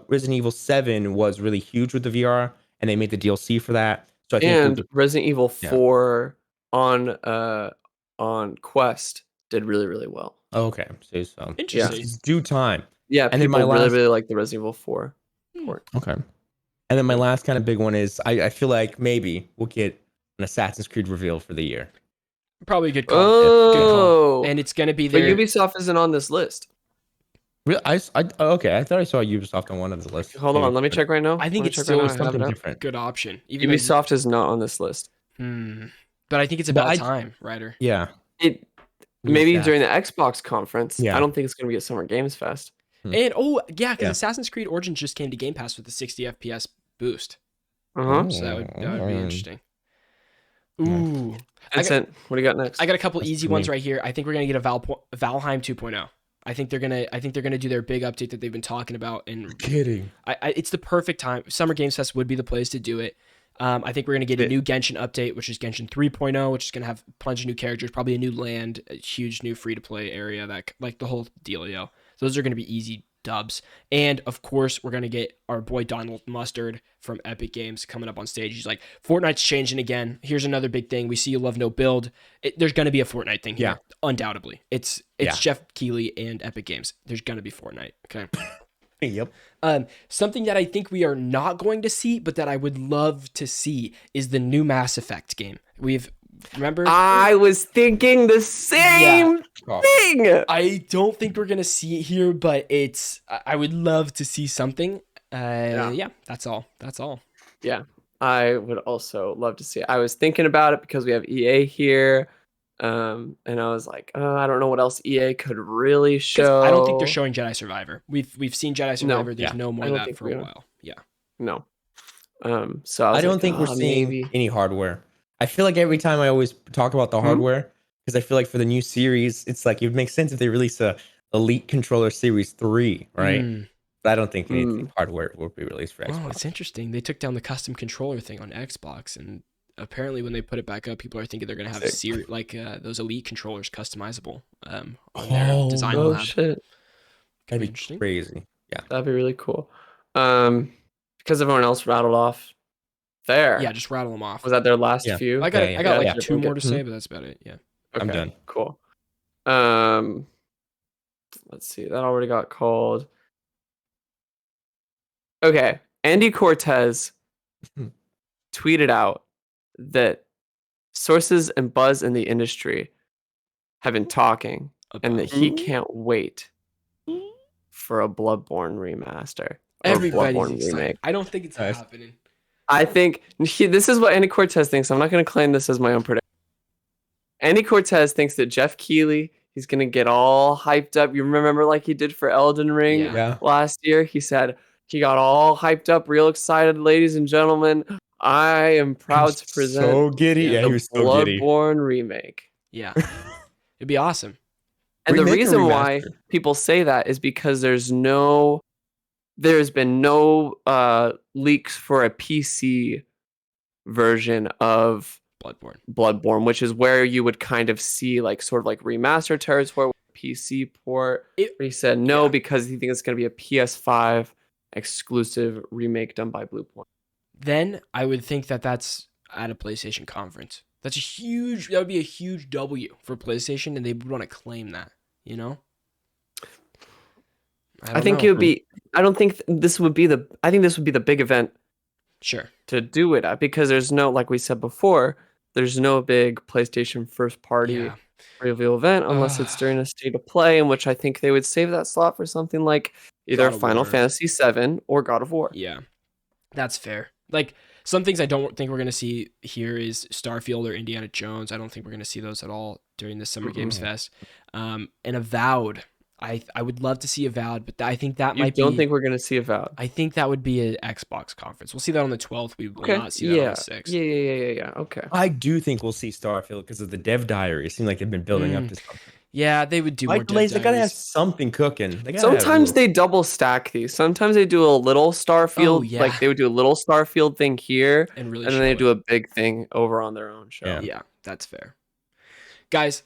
Resident Evil 7 was really huge with the VR, and they made the DLC for that. So I think And Resident Evil Yeah. 4 on Quest did really, really well. okay, so Interesting. it's due time. Yeah, And then people my really, last- really like the Resident Evil 4 port. Okay. And then my last kind of big one is I feel like maybe we'll get an Assassin's Creed reveal for the year. Probably a good call. Good call. Oh, And it's going to be but there. Ubisoft isn't on this list. Really? Okay, I thought I saw Ubisoft on one of the lists. Hold on, let me check right now. I think Let me it's check still right now. I have something it up. different. good option. Even though Ubisoft is not on this list. But I think it's But about I- time, Ryder. Yeah. It Who's maybe that? during the Xbox conference. Yeah. I don't think it's going to be at Summer Games Fest. And because Yeah. Assassin's Creed Origins just came to Game Pass with the 60 FPS boost. Uh-huh. So that would be interesting. Ooh. Vincent, what do you got next? I got a couple That's easy for ones me. right here. I think we're gonna get a Valheim 2.0. I think they're gonna do their big update that they've been talking about, and Kidding. it's the perfect time. Summer Games Fest would be the place to do it. I think we're gonna get a new Genshin update, which is Genshin 3.0, which is gonna have a bunch of new characters, probably a new land, a huge new free to play area, that like the whole dealio. Those are gonna be easy dubs. And of course, we're gonna get our boy Donald Mustard from Epic Games coming up on stage. He's like, Fortnite's changing again. Here's another big thing. We see you love no build. There's gonna be a Fortnite thing here, Yeah. undoubtedly. It's Yeah. Jeff Keighley and Epic Games. There's gonna be Fortnite. Okay. Yep. Something that I think we are not going to see, but that I would love to see, is the new Mass Effect game. Remember? I was thinking the same thing. I don't think we're gonna see it here, but I would love to see something. Yeah, that's all. Yeah, I would also love to see it. I was thinking about it because we have EA here, and I was like, I don't know what else EA could really 'Cause show. I don't think they're showing Jedi Survivor. We've seen Jedi Survivor. There's yeah. no more I of don't that think for we a are. while. Yeah. No. So I, was I don't like, think we're seeing maybe. any hardware. I feel like every time I always talk about the hardware, because I feel like for the new series, it's like it makes sense if they release a Elite Controller Series 3, right? But I don't think anything hardware will be released for Xbox. Oh, it's interesting. They took down the custom controller thing on Xbox, and apparently when they put it back up, people are thinking they're gonna have those Elite controllers customizable on their design Oh lab. shit, That'd be interesting. crazy. Yeah. that'd be really cool. Because everyone else rattled off. There. Yeah, just rattle them off. Was that their last Yeah. few? I got Yeah, I got yeah. like two more to Okay. say, but that's about it. Yeah. Okay, I'm done. Cool. Let's see. That already got called. Okay. Andy Cortez tweeted out that sources and buzz in the industry have been talking and that he can't wait for a Bloodborne remaster. Or Everybody's Bloodborne excited. remake. I don't think it's Nice. happening. I think this is what Andy Cortez thinks. I'm not going to claim this as my own prediction. Andy Cortez thinks that Jeff Keighley He's gonna get all hyped up. You remember like he did for Elden Ring Yeah. last year? He said he got all hyped up, real excited, ladies and gentlemen. I am proud to present so giddy. Yeah, the he was so giddy. Bloodborne remake. Yeah. It'd be awesome. And the Remake or reason why remaster? people say that is because there's been no leaks for a PC version of Bloodborne, which is where you would kind of see like sort of like remaster territory with PC port. But he said no because he thinks it's going to be a PS5 exclusive remake done by Bluepoint. Then I would think that that's at a PlayStation conference. That would be a huge W for PlayStation, and they would want to claim that, you know? I think it would be. I don't think this would be the. I think this would be the big event. Sure. To do it at, because there's no, like we said before, there's no big PlayStation first party reveal event unless it's during a state of play, in which I think they would save that slot for something like either Final Fantasy VII or God of War. Yeah, that's fair. Like, some things I don't think we're going to see here is Starfield or Indiana Jones. I don't think we're going to see those at all during the Summer Games Fest. And Avowed. I would love to see Avowed, but I think that might be... You don't think we're going to see Avowed? I think that would be an Xbox conference. We'll see that on the 12th. We will not see that on the 6th. Yeah. Okay. I do think we'll see Starfield because of the dev diary. It seems like they've been building up to something. Yeah, they would do more dev delays. They gotta have diaries. something cooking. Sometimes they double stack these. Sometimes they do a little Starfield, like they would do a little Starfield thing here, and then they do a big thing over on their own show. Yeah, that's fair. Guys,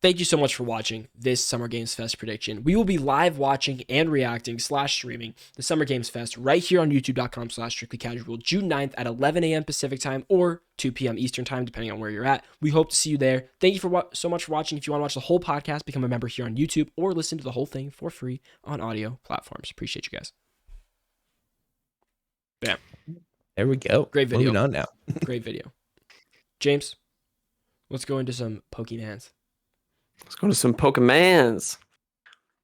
thank you so much for watching this Summer Games Fest prediction. We will be live watching and reacting / streaming the Summer Games Fest right here on youtube.com/strictlycasual June 9th at 11 a.m. Pacific time or 2 p.m. Eastern time, depending on where you're at. We hope to see you there. Thank you so much for watching. If you want to watch the whole podcast, become a member here on YouTube or listen to the whole thing for free on audio platforms. Appreciate you guys. Bam. There we go. Great video. Moving on now. Great video. James, let's go into some Pokemans. Let's go to some Pokemans.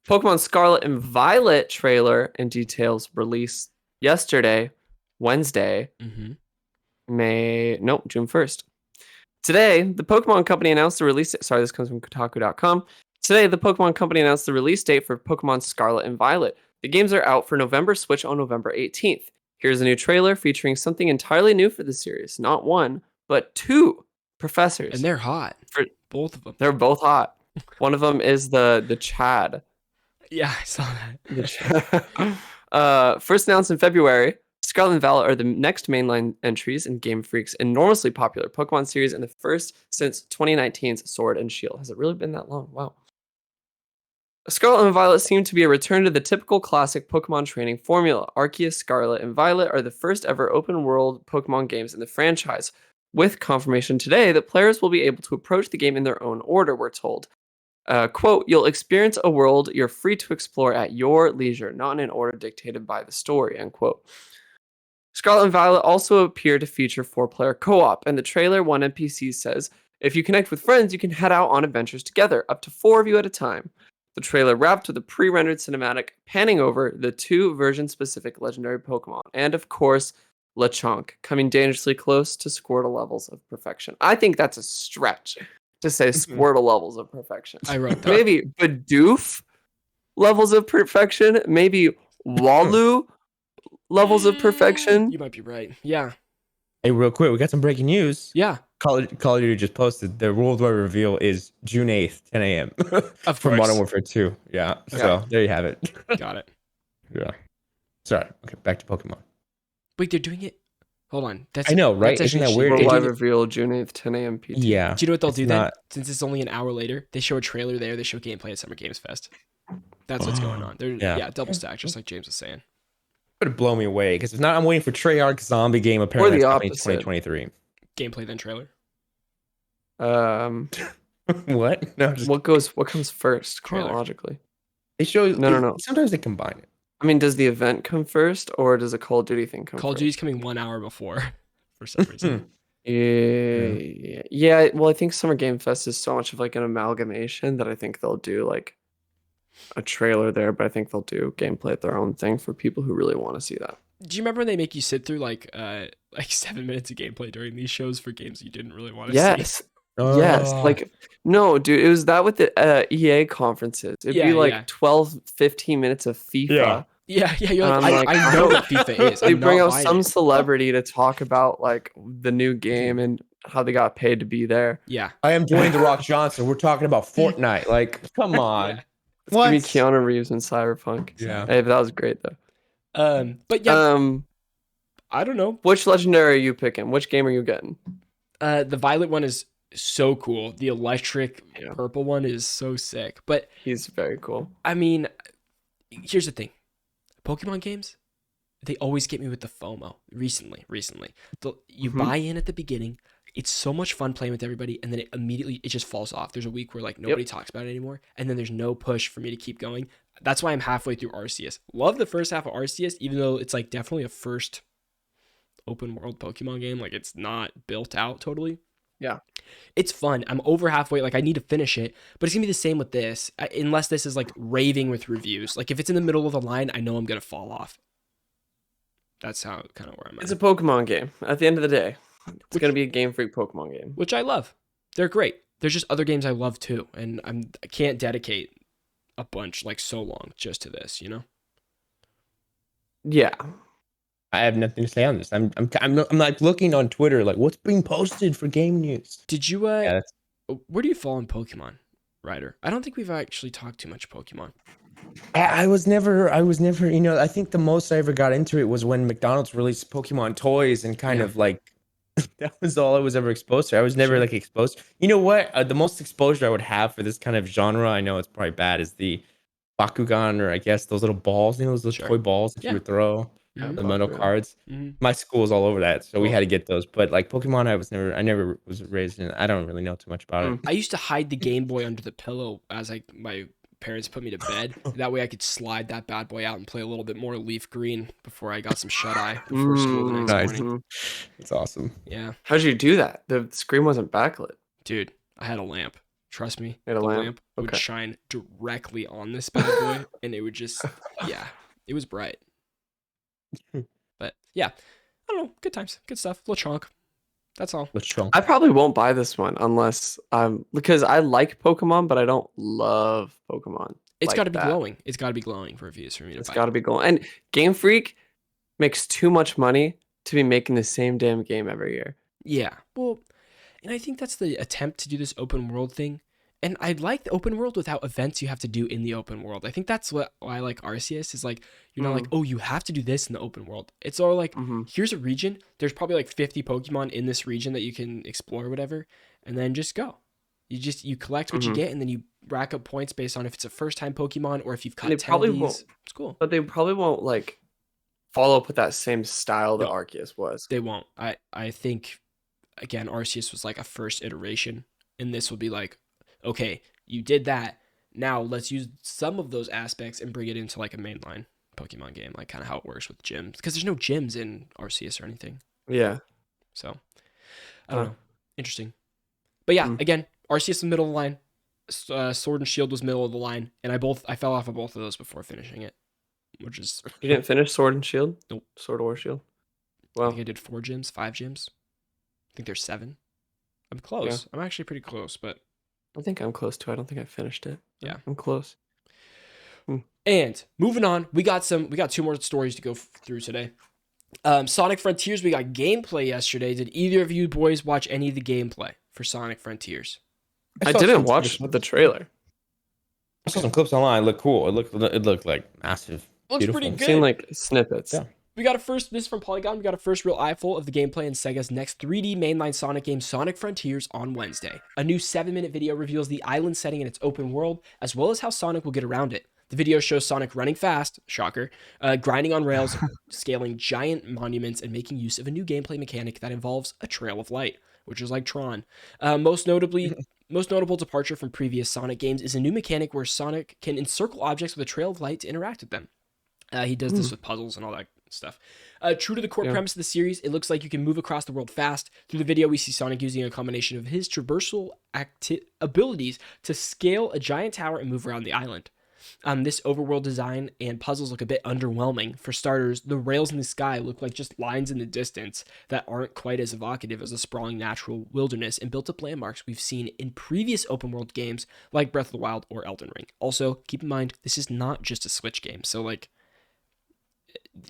Pokemon Scarlet and Violet trailer and details released yesterday, Wednesday, June 1st. Today, the Pokemon Company announced the release. Sorry, this comes from Kotaku.com. Today, the Pokemon Company announced the release date for Pokemon Scarlet and Violet. The games are out for November Switch on November 18th. Here's a new trailer featuring something entirely new for the series. Not one, but two professors. And they're hot. Both of them. They're both hot. One of them is the Chad. Yeah, I saw that. First announced in February, Scarlet and Violet are the next mainline entries in Game Freak's enormously popular Pokemon series and the first since 2019's Sword and Shield. Has it really been that long? Wow. Scarlet and Violet seem to be a return to the typical classic Pokemon training formula. Arceus, Scarlet, and Violet are the first ever open-world Pokemon games in the franchise, with confirmation today that players will be able to approach the game in their own order, we're told. Quote, you'll experience a world you're free to explore at your leisure, not in an order dictated by the story, end quote. Scarlet and Violet also appear to feature 4-player co-op, and the trailer, one NPC says, if you connect with friends, you can head out on adventures together, up to 4 of you at a time. The trailer wrapped with a pre-rendered cinematic panning over the 2 version-specific legendary Pokemon, and of course, LeChonk, coming dangerously close to Squirtle levels of perfection. I think that's a stretch to say Squirtle levels of perfection. I wrote that. Maybe Bidoof levels of perfection. Maybe Walu levels of perfection. Mm. You might be right. Yeah. Hey, real quick, we got some breaking news. Yeah. Call of Duty just posted the worldwide reveal is June 8th, 10 a.m. For Modern Warfare 2. Yeah. Okay. So there you have it. Got it. Yeah. Sorry. Okay, back to Pokemon. Wait, they're doing it? Hold on. I know, right? Isn't that weird? Worldwide reveal June 8th, 10 a.m. PT. Yeah. Do you know what they'll do then? Since it's only an hour later, they show a trailer there. They show gameplay at Summer Games Fest. That's what's going on. They're double stack, just like James was saying. Would blow me away because if not, I'm waiting for Treyarch zombie game. Apparently, the that's coming in opposite. 2023. Gameplay then trailer. What? No. What comes first Trailer. chronologically? They show. No. Sometimes they combine it. I mean, does the event come first, or does a Call of Duty thing come Call of first? Duty's coming 1 hour before, for some reason. Yeah. Well, I think Summer Game Fest is so much of like an amalgamation that I think they'll do like a trailer there, but I think they'll do gameplay at their own thing for people who really want to see that. Do you remember when they make you sit through like 7 minutes of gameplay during these shows for games you didn't really want to see? Yes. Like No, dude, it was that with the EA conferences. It'd be Yeah, like yeah. 12, 15 minutes of FIFA. Yeah, you're And like, I'm like, I know what FIFA is. they I'm bring not out buying some it. celebrity to talk about like the new game and how they got paid to be there. Yeah. I am Dwayne the Rock Johnson. We're talking about Fortnite. Like, come on. Yeah. It's gonna be What? Keanu Reeves in Cyberpunk. Yeah. Hey, but that was great though. But yeah, Um, I don't know. which legendary are you picking? Which game are you getting? The violet one is so cool. The electric Yeah. purple one is so sick. But He's very cool. I mean, here's the thing. Pokemon games, they always get me with the FOMO. Recently, you Mhm. buy in at the beginning. It's so much fun playing with everybody, and then it just falls off. There's a week where like nobody talks about it anymore, and then there's no push for me to keep going. That's why I'm halfway through Arceus. Love the first half of Arceus, even though it's like definitely a first open world Pokemon game. Like it's not built out totally. Yeah. It's fun. I'm over halfway. Like I need to finish it, but it's gonna be the same with this, unless this is like raving with reviews. Like if it's in the middle of the line, I know I'm gonna fall off. That's how kind of where I'm at. It's a Pokemon game. At the end of the day, it's Which- gonna be a Game Freak Pokemon game. which I love. They're great. There's just other games I love too, and I can't dedicate a bunch like so long just to this, you know. Yeah. I have nothing to say on this. I'm like looking on Twitter, like what's being posted for game news. Did you Yeah, that's, where do you fall in Pokemon, Ryder? I don't think we've actually talked too much Pokemon. I was never, you know, I think the most I ever got into it was when McDonald's released Pokemon toys and kind Yeah. of like that was all I was ever exposed to. I was never Sure. like exposed. You know what? The most exposure I would have for this kind of genre, I know it's probably bad, is the Bakugan, or I guess those little balls, you know, those little Sure. toy balls that Yeah. you would throw, Yeah, the metal Bakugan. cards. Mhm. My school was all over that, so we Cool. had to get those. But like Pokemon, I never was raised in. I don't really know too much about it. Mm. I used to hide the Game Boy under the pillow as my parents put me to bed. That way I could slide that bad boy out and play a little bit more leaf green before I got some shut eye before school the next Nice. morning. It's awesome. Yeah, How'd you do that? The screen wasn't backlit. dude, I had a lamp. Trust me, You had a the lamp? would Okay. shine directly on this bad boy, and it would just, yeah, it was bright. But yeah, I don't know, good times, good stuff. LeChonk, that's all. LeChonk. I probably won't buy this one unless because I like Pokemon, but I don't love Pokemon. It's like got to be that. glowing. It's got to be glowing for reviews for me to It's buy. got to be going. And Game Freak makes too much money to be making the same damn game every year. Yeah, well, and I think that's the attempt to do this open world thing. And I like the open world without events you have to do in the open world. I think that's why I like Arceus is like, you're not like, oh, you have to do this in the open world. It's all like, here's a region. There's probably like 50 Pokemon in this region that you can explore or whatever. And then just go. You collect what you get and then you rack up points based on if it's a first time Pokemon or if you've caught they 10 probably of these. won't. It's cool. But they probably won't like follow up with that same style that No. Arceus was. They won't. I think, again, Arceus was like a first iteration. And this will be like, okay, you did that. Now let's use some of those aspects and bring it into like a mainline Pokemon game, like kind of how it works with gyms. Because there's no gyms in Arceus or anything. Yeah. So, I don't know. Interesting. But yeah, again, Arceus in the middle of the line. Sword and Shield was middle of the line. And I fell off of both of those before finishing it. Which is... You didn't finish Sword and Shield? Nope. Sword or Shield? I Well, think I did 4 gyms, 5 gyms. I think there's 7. I'm close. I'm actually pretty close, but... I think I'm close to it. I don't think I finished it. Yeah. I'm close. And moving on, we got 2 more stories to go through today. Sonic Frontiers, we got gameplay yesterday. Did either of you boys watch any of the gameplay for Sonic Frontiers? I saw didn't some watch clips. the trailer. I saw some clips online. It looked cool. It looked like massive. Looks Beautiful. pretty I've good. seen like snippets. Yeah. We got this is from Polygon. We got a first real eyeful of the gameplay in Sega's next 3D mainline Sonic game, Sonic Frontiers, on Wednesday. A new 7-minute video reveals the island setting in its open world, as well as how Sonic will get around it. The video shows Sonic running fast, shocker, grinding on rails, scaling giant monuments, and making use of a new gameplay mechanic that involves a trail of light, which is like Tron. Most notable departure from previous Sonic games is a new mechanic where Sonic can encircle objects with a trail of light to interact with them. He does this with puzzles and all that stuff. True to the core premise of the series, it looks like you can move across the world fast. Through the video, we see Sonic using a combination of his traversal abilities to scale a giant tower and move around the island. This overworld design and puzzles look a bit underwhelming. For starters, the rails in the sky look like just lines in the distance that aren't quite as evocative as the sprawling natural wilderness and built-up landmarks we've seen in previous open world games like Breath of the Wild or Elden Ring. Also, keep in mind, this is not just a Switch game, so like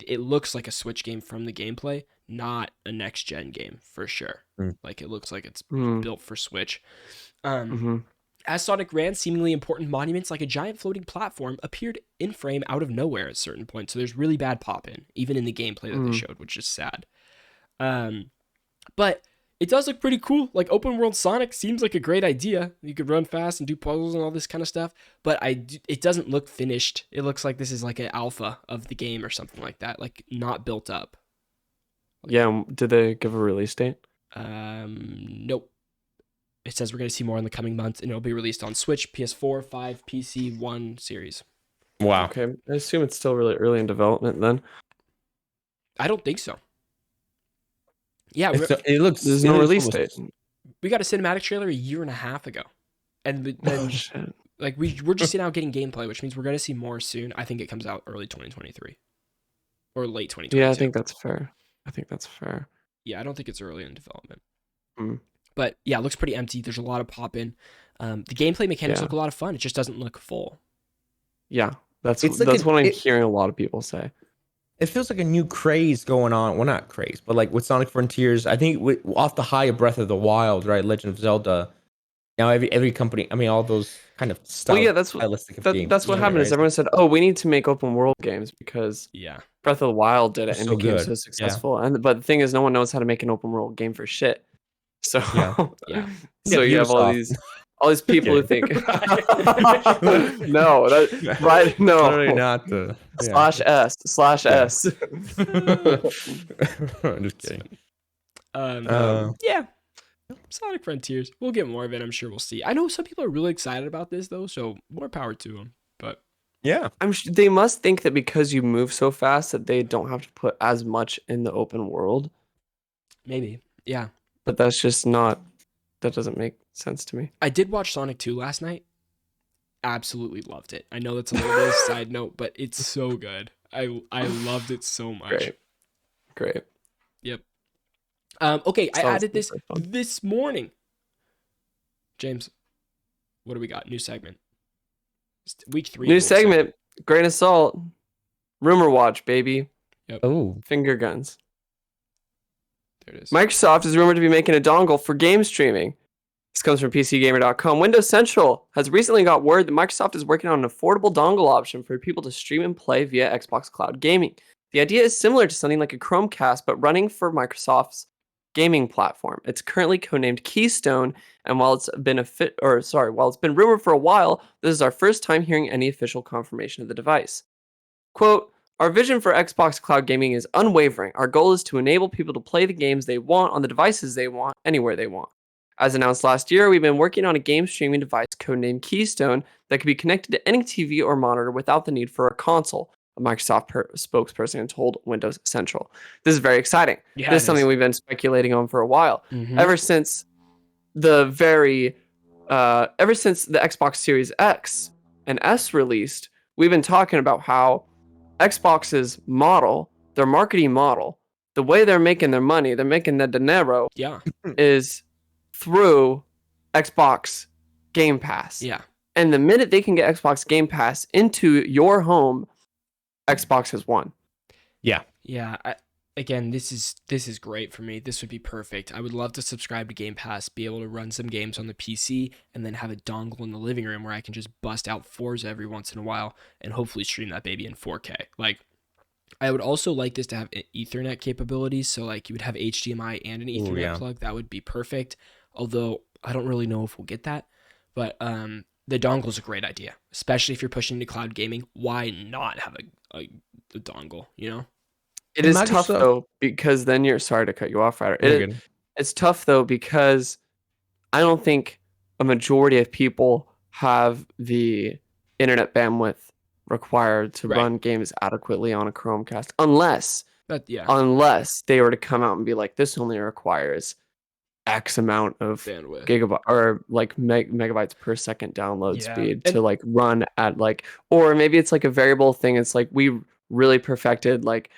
it looks like a Switch game from the gameplay, not a next gen game for sure. Like it looks like it's built for Switch. As Sonic ran, seemingly important monuments like a giant floating platform appeared in frame out of nowhere at certain points. So there's really bad pop in, even in the gameplay that they showed, which is sad. But it does look pretty cool. Like open world Sonic seems like a great idea. You could run fast and do puzzles and all this kind of stuff. But it doesn't look finished. It looks like this is like an alpha of the game or something like that. Like not built up. Yeah. Did they give a release date? Nope. It says we're going to see more in the coming months, and it'll be released on Switch, PS4, 5, PC, 1 series. Wow. Okay. I assume it's still really early in development then. I don't think so. Yeah, it looks. There's no release date. We got a cinematic trailer a year and a half ago, and then like we're just now getting gameplay, which means we're going to see more soon. I think it comes out early 2023 or late 2022. Yeah, I think that's fair. Yeah, I don't think it's early in development. But yeah, it looks pretty empty. There's a lot of pop in. The gameplay mechanics look a lot of fun. It just doesn't look full. Yeah, that's what I'm hearing a lot of people say. It feels like a new craze going on. Well, not craze, but like with Sonic Frontiers, I think off the high of Breath of the Wild, right? Legend of Zelda. Now every company, I mean, all those kind of stuff. Well, yeah, that's what happened. Is everyone said, "Oh, we need to make open world games because Breath of the Wild did it and became so successful." But the thing is, no one knows how to make an open world game for shit. So so you have all these people who think no, not the /S. I'm just kidding. Yeah, Sonic Frontiers. We'll get more of it. I'm sure we'll see. I know some people are really excited about this though, so more power to them. But yeah, they must think that because you move so fast that they don't have to put as much in the open world. Maybe, yeah. But that's just not. That doesn't make sense to me. I did watch Sonic 2 last night. Absolutely loved it. I know that's a little bit of a side note, but it's so good. I loved it so much. Great. Yep. Okay, I added this morning. James, what do we got? New segment. Week 3. New segment. Grain of salt. Rumor watch, baby. Yep. Oh. Finger guns. There it is. Microsoft is rumored to be making a dongle for game streaming. This comes from PCGamer.com. Windows Central has recently got word that Microsoft is working on an affordable dongle option for people to stream and play via Xbox Cloud Gaming. The idea is similar to something like a Chromecast, but running for Microsoft's gaming platform. It's currently codenamed Keystone, and while it's been rumored for a while, this is our first time hearing any official confirmation of the device. Quote, "Our vision for Xbox Cloud Gaming is unwavering. Our goal is to enable people to play the games they want on the devices they want, anywhere they want. As announced last year, we've been working on a game streaming device codenamed Keystone that can be connected to any TV or monitor without the need for a console," a Microsoft spokesperson told Windows Central. This is very exciting. Yeah, this is something we've been speculating on for a while. Ever since the Xbox Series X and S released, we've been talking about how Xbox's model, their marketing model, the way they're making their money, they're making the dinero, is through Xbox Game Pass. Yeah. And the minute they can get Xbox Game Pass into your home, Xbox has won. Yeah. Yeah. Again, this is great for me. This would be perfect. I would love to subscribe to Game Pass, be able to run some games on the PC, and then have a dongle in the living room where I can just bust out Forza every once in a while and hopefully stream that baby in 4K. Like, I would also like this to have Ethernet capabilities, so like you would have HDMI and an Ethernet plug. That would be perfect. Although I don't really know if we'll get that, but the dongle is a great idea, especially if you're pushing into cloud gaming. Why not have a dongle? You know. It is tough though, because then you're sorry to cut you off, Ryder. It's tough though because I don't think a majority of people have the internet bandwidth required to run games adequately on a Chromecast, unless they were to come out and be like, this only requires X amount of bandwidth. gigabyte or like megabytes per second download Yeah. speed And to like run at like, or maybe it's like a variable thing. It's like we really perfected like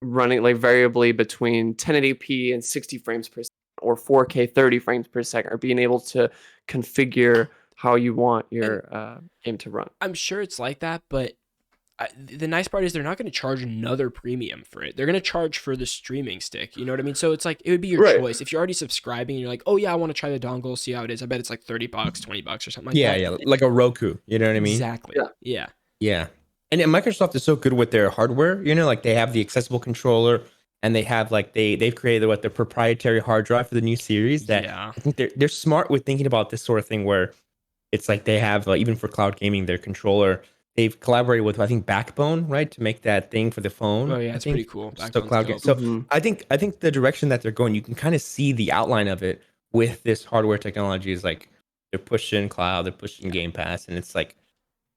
running like variably between 1080p and 60 frames per second, or 4K 30 frames per second, or being able to configure how you want your game to run. I'm sure it's like that, but the nice part is they're not going to charge another premium for it. They're going to charge for the streaming stick. You know what I mean? So it's like, it would be your Right. choice. If you're already subscribing and you're like, oh yeah, I want to try the dongle, see how it is. I bet it's like $30, $20 or something like Yeah, that. yeah, like a Roku. You know what I mean? Exactly. Yeah. Yeah. Yeah. And Microsoft is so good with their hardware, like they have the accessible controller and they have like they've created what their proprietary hard drive for the new series that Yeah. I think they're smart with thinking about this sort of thing where it's like they have even for cloud gaming their controller. They've collaborated with I think Backbone, right, to make that thing for the phone. Oh yeah, I it's think. pretty cool. So Backbone's cloud game. dope. So Mhm. I think the direction that they're going, you can kind of see the outline of it with this hardware technology is like they're pushing cloud, they're pushing Game Pass, and it's like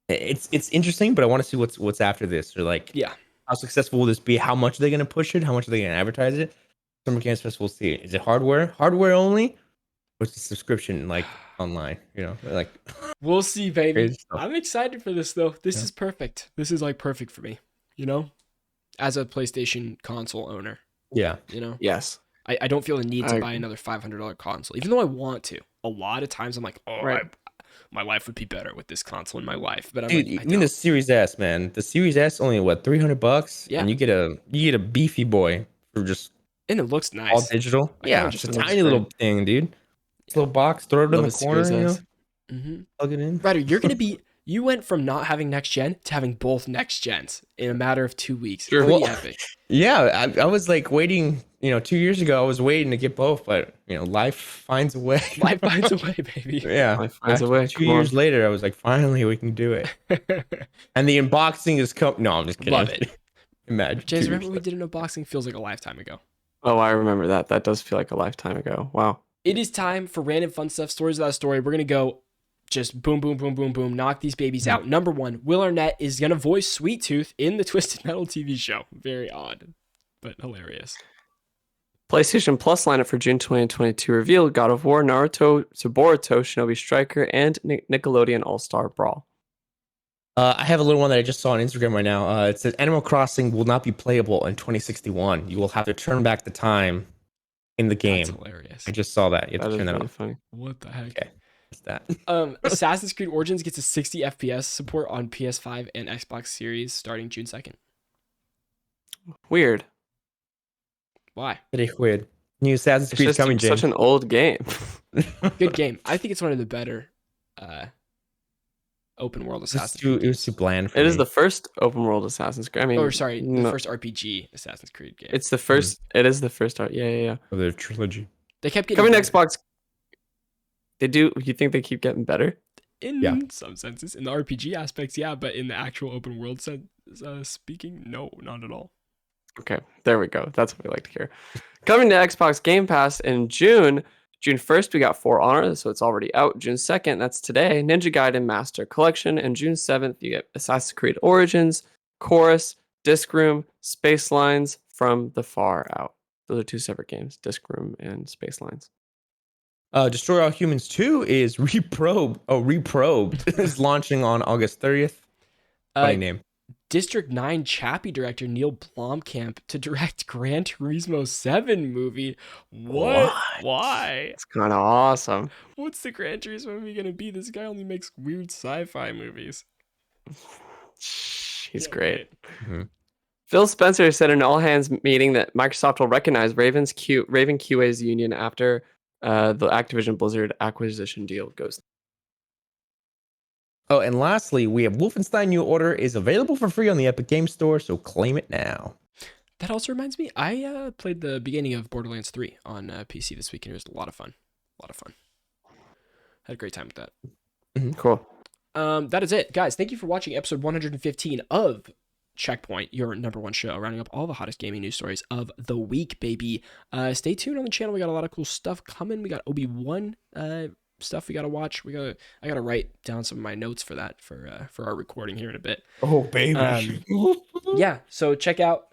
it's interesting, but I want to see what's after this. Or like, Yeah. how successful will this be? How much are they going to push it? How much are they going to advertise it? Summer Games Festival, we'll see. Is it hardware only, or is it subscription like online? Like We'll see, baby. crazy stuff. I'm excited for this though. This Yeah. is perfect. This is like perfect for me, as a PlayStation console owner, Yeah, Yes. I don't feel the need to I- buy another $500 console, even though I want to. A lot of times I'm like, oh, Right. my life would be better with this console in my life. But I'm dude. like, I Even the don't. Series S, man. The Series S only what $300, Yeah. and you get a beefy boy for just And it looks all nice. digital. I Yeah, kinda it's just a it looks tiny little great. thing, dude. This little box, throw it in Love the a corner, Series S. Mm-hmm. plug it in. Ryder, you went from not having next gen to having both next gens in a matter of 2 weeks. Sure. Pretty Well, epic. Yeah, I was like waiting, 2 years ago, I was waiting to get both, but life finds a way. Life finds a way, baby. Yeah. Life finds a After way. 2 Come on. years later, I was like, finally, we can do it. And the unboxing is No, I'm just kidding. Love it. Imagine. James, 2 remember years we later. did an unboxing? Feels like a lifetime ago. Oh, I remember that. That does feel like a lifetime ago. Wow. It is time for random fun stuff, stories without a story. We're going to go just boom, boom, boom, boom, boom, knock these babies out. Number one, Will Arnett is going to voice Sweet Tooth in the Twisted Metal TV show. Very odd, but hilarious. PlayStation Plus lineup for June 2022 revealed God of War, Naruto, Boruto, Shinobi Striker, and Nickelodeon All-Star Brawl. I have a little one that I just saw on Instagram right now. It says Animal Crossing will not be playable in 2061. You will have to turn back the time in the game. That's hilarious. I just saw that. You have That to is turn that really off. funny. What the heck? Okay. That's that. Assassin's Creed Origins gets a 60 FPS support on PS5 and Xbox Series starting June 2nd. Weird. Why? Pretty weird. New Assassin's It's Creed just coming, James. such an old game. Good game. I think it's one of the better open world Assassin's Creed. It was too bland for It me. is the first open world Assassin's Creed. I mean, Or sorry, the no, first RPG Assassin's Creed game. it's the first. It is the first. Yeah. of the trilogy. They kept getting Coming to better Xbox. They do. You think they keep getting better? in Yeah. some senses. In the RPG aspects, yeah, but in the actual open world sense, speaking, no, not at all. Okay, there we go. That's what we like to hear. Coming to Xbox Game Pass in June. June 1st, we got For Honor, so it's already out. June 2nd, that's today, Ninja Gaiden Master Collection. And June 7th, you get Assassin's Creed Origins, Chorus, Disc Room, Space Lines from the Far Out. Those are two separate games, Disc Room and Space Lines. Destroy All Humans 2 is Reprobed is launching on August 30th. Funny name. District 9 Chappie director Neil Blomkamp to direct Gran Turismo 7 movie. What? Why? It's kind of awesome. What's the Gran Turismo movie gonna be? This guy only makes weird sci-fi movies. He's Can't great. wait. Mhm. Phil Spencer said in an all-hands meeting that Microsoft will recognize Raven QA's union after the Activision Blizzard acquisition deal goes. Oh, and lastly, we have Wolfenstein New Order is available for free on the Epic Game Store, so claim it now. That also reminds me, I played the beginning of Borderlands 3 on PC this week, and it was a lot of fun. Had a great time with that. Cool. That is it, guys. Thank you for watching episode 115 of Checkpoint, your number one show, rounding up all the hottest gaming news stories of the week, baby. Stay tuned on the channel. We got a lot of cool stuff coming. We got Obi-Wan stuff we gotta watch. I gotta write down some of my notes for that for our recording here in a bit. Oh, baby. Yeah, so check out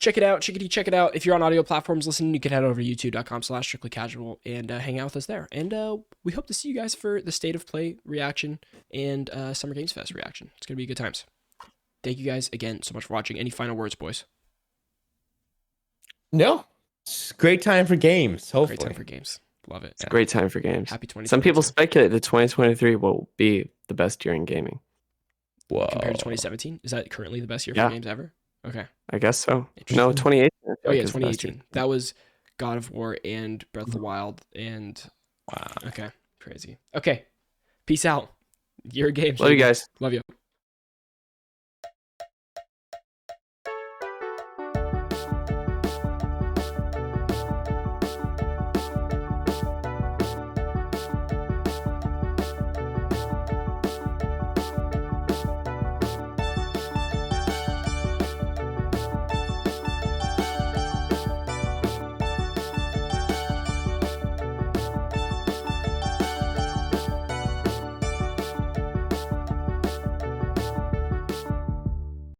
check it out. Check it out. If you're on audio platforms listening, you can head over to youtube.com/strictlycasual and hang out with us there. And we hope to see you guys for the State of Play reaction and Summer Games Fest reaction. It's going to be good times. Thank you guys again so much for watching. Any final words, boys? No. It's a great time for games, hopefully. Great time for games. Love it. It's a great time for games. Happy 2023. Some people speculate that 2023 will be the best year in gaming. Whoa. Compared to 2017? Is that currently the best year Yeah. for games ever? Okay. I guess so. Interesting. No, 2018. Oh, yeah, is the best year. 2018. That was God of War and Breath of the Wild and... Wow. Okay. Crazy. Okay. Peace out. Year of games. Love you guys. Love you.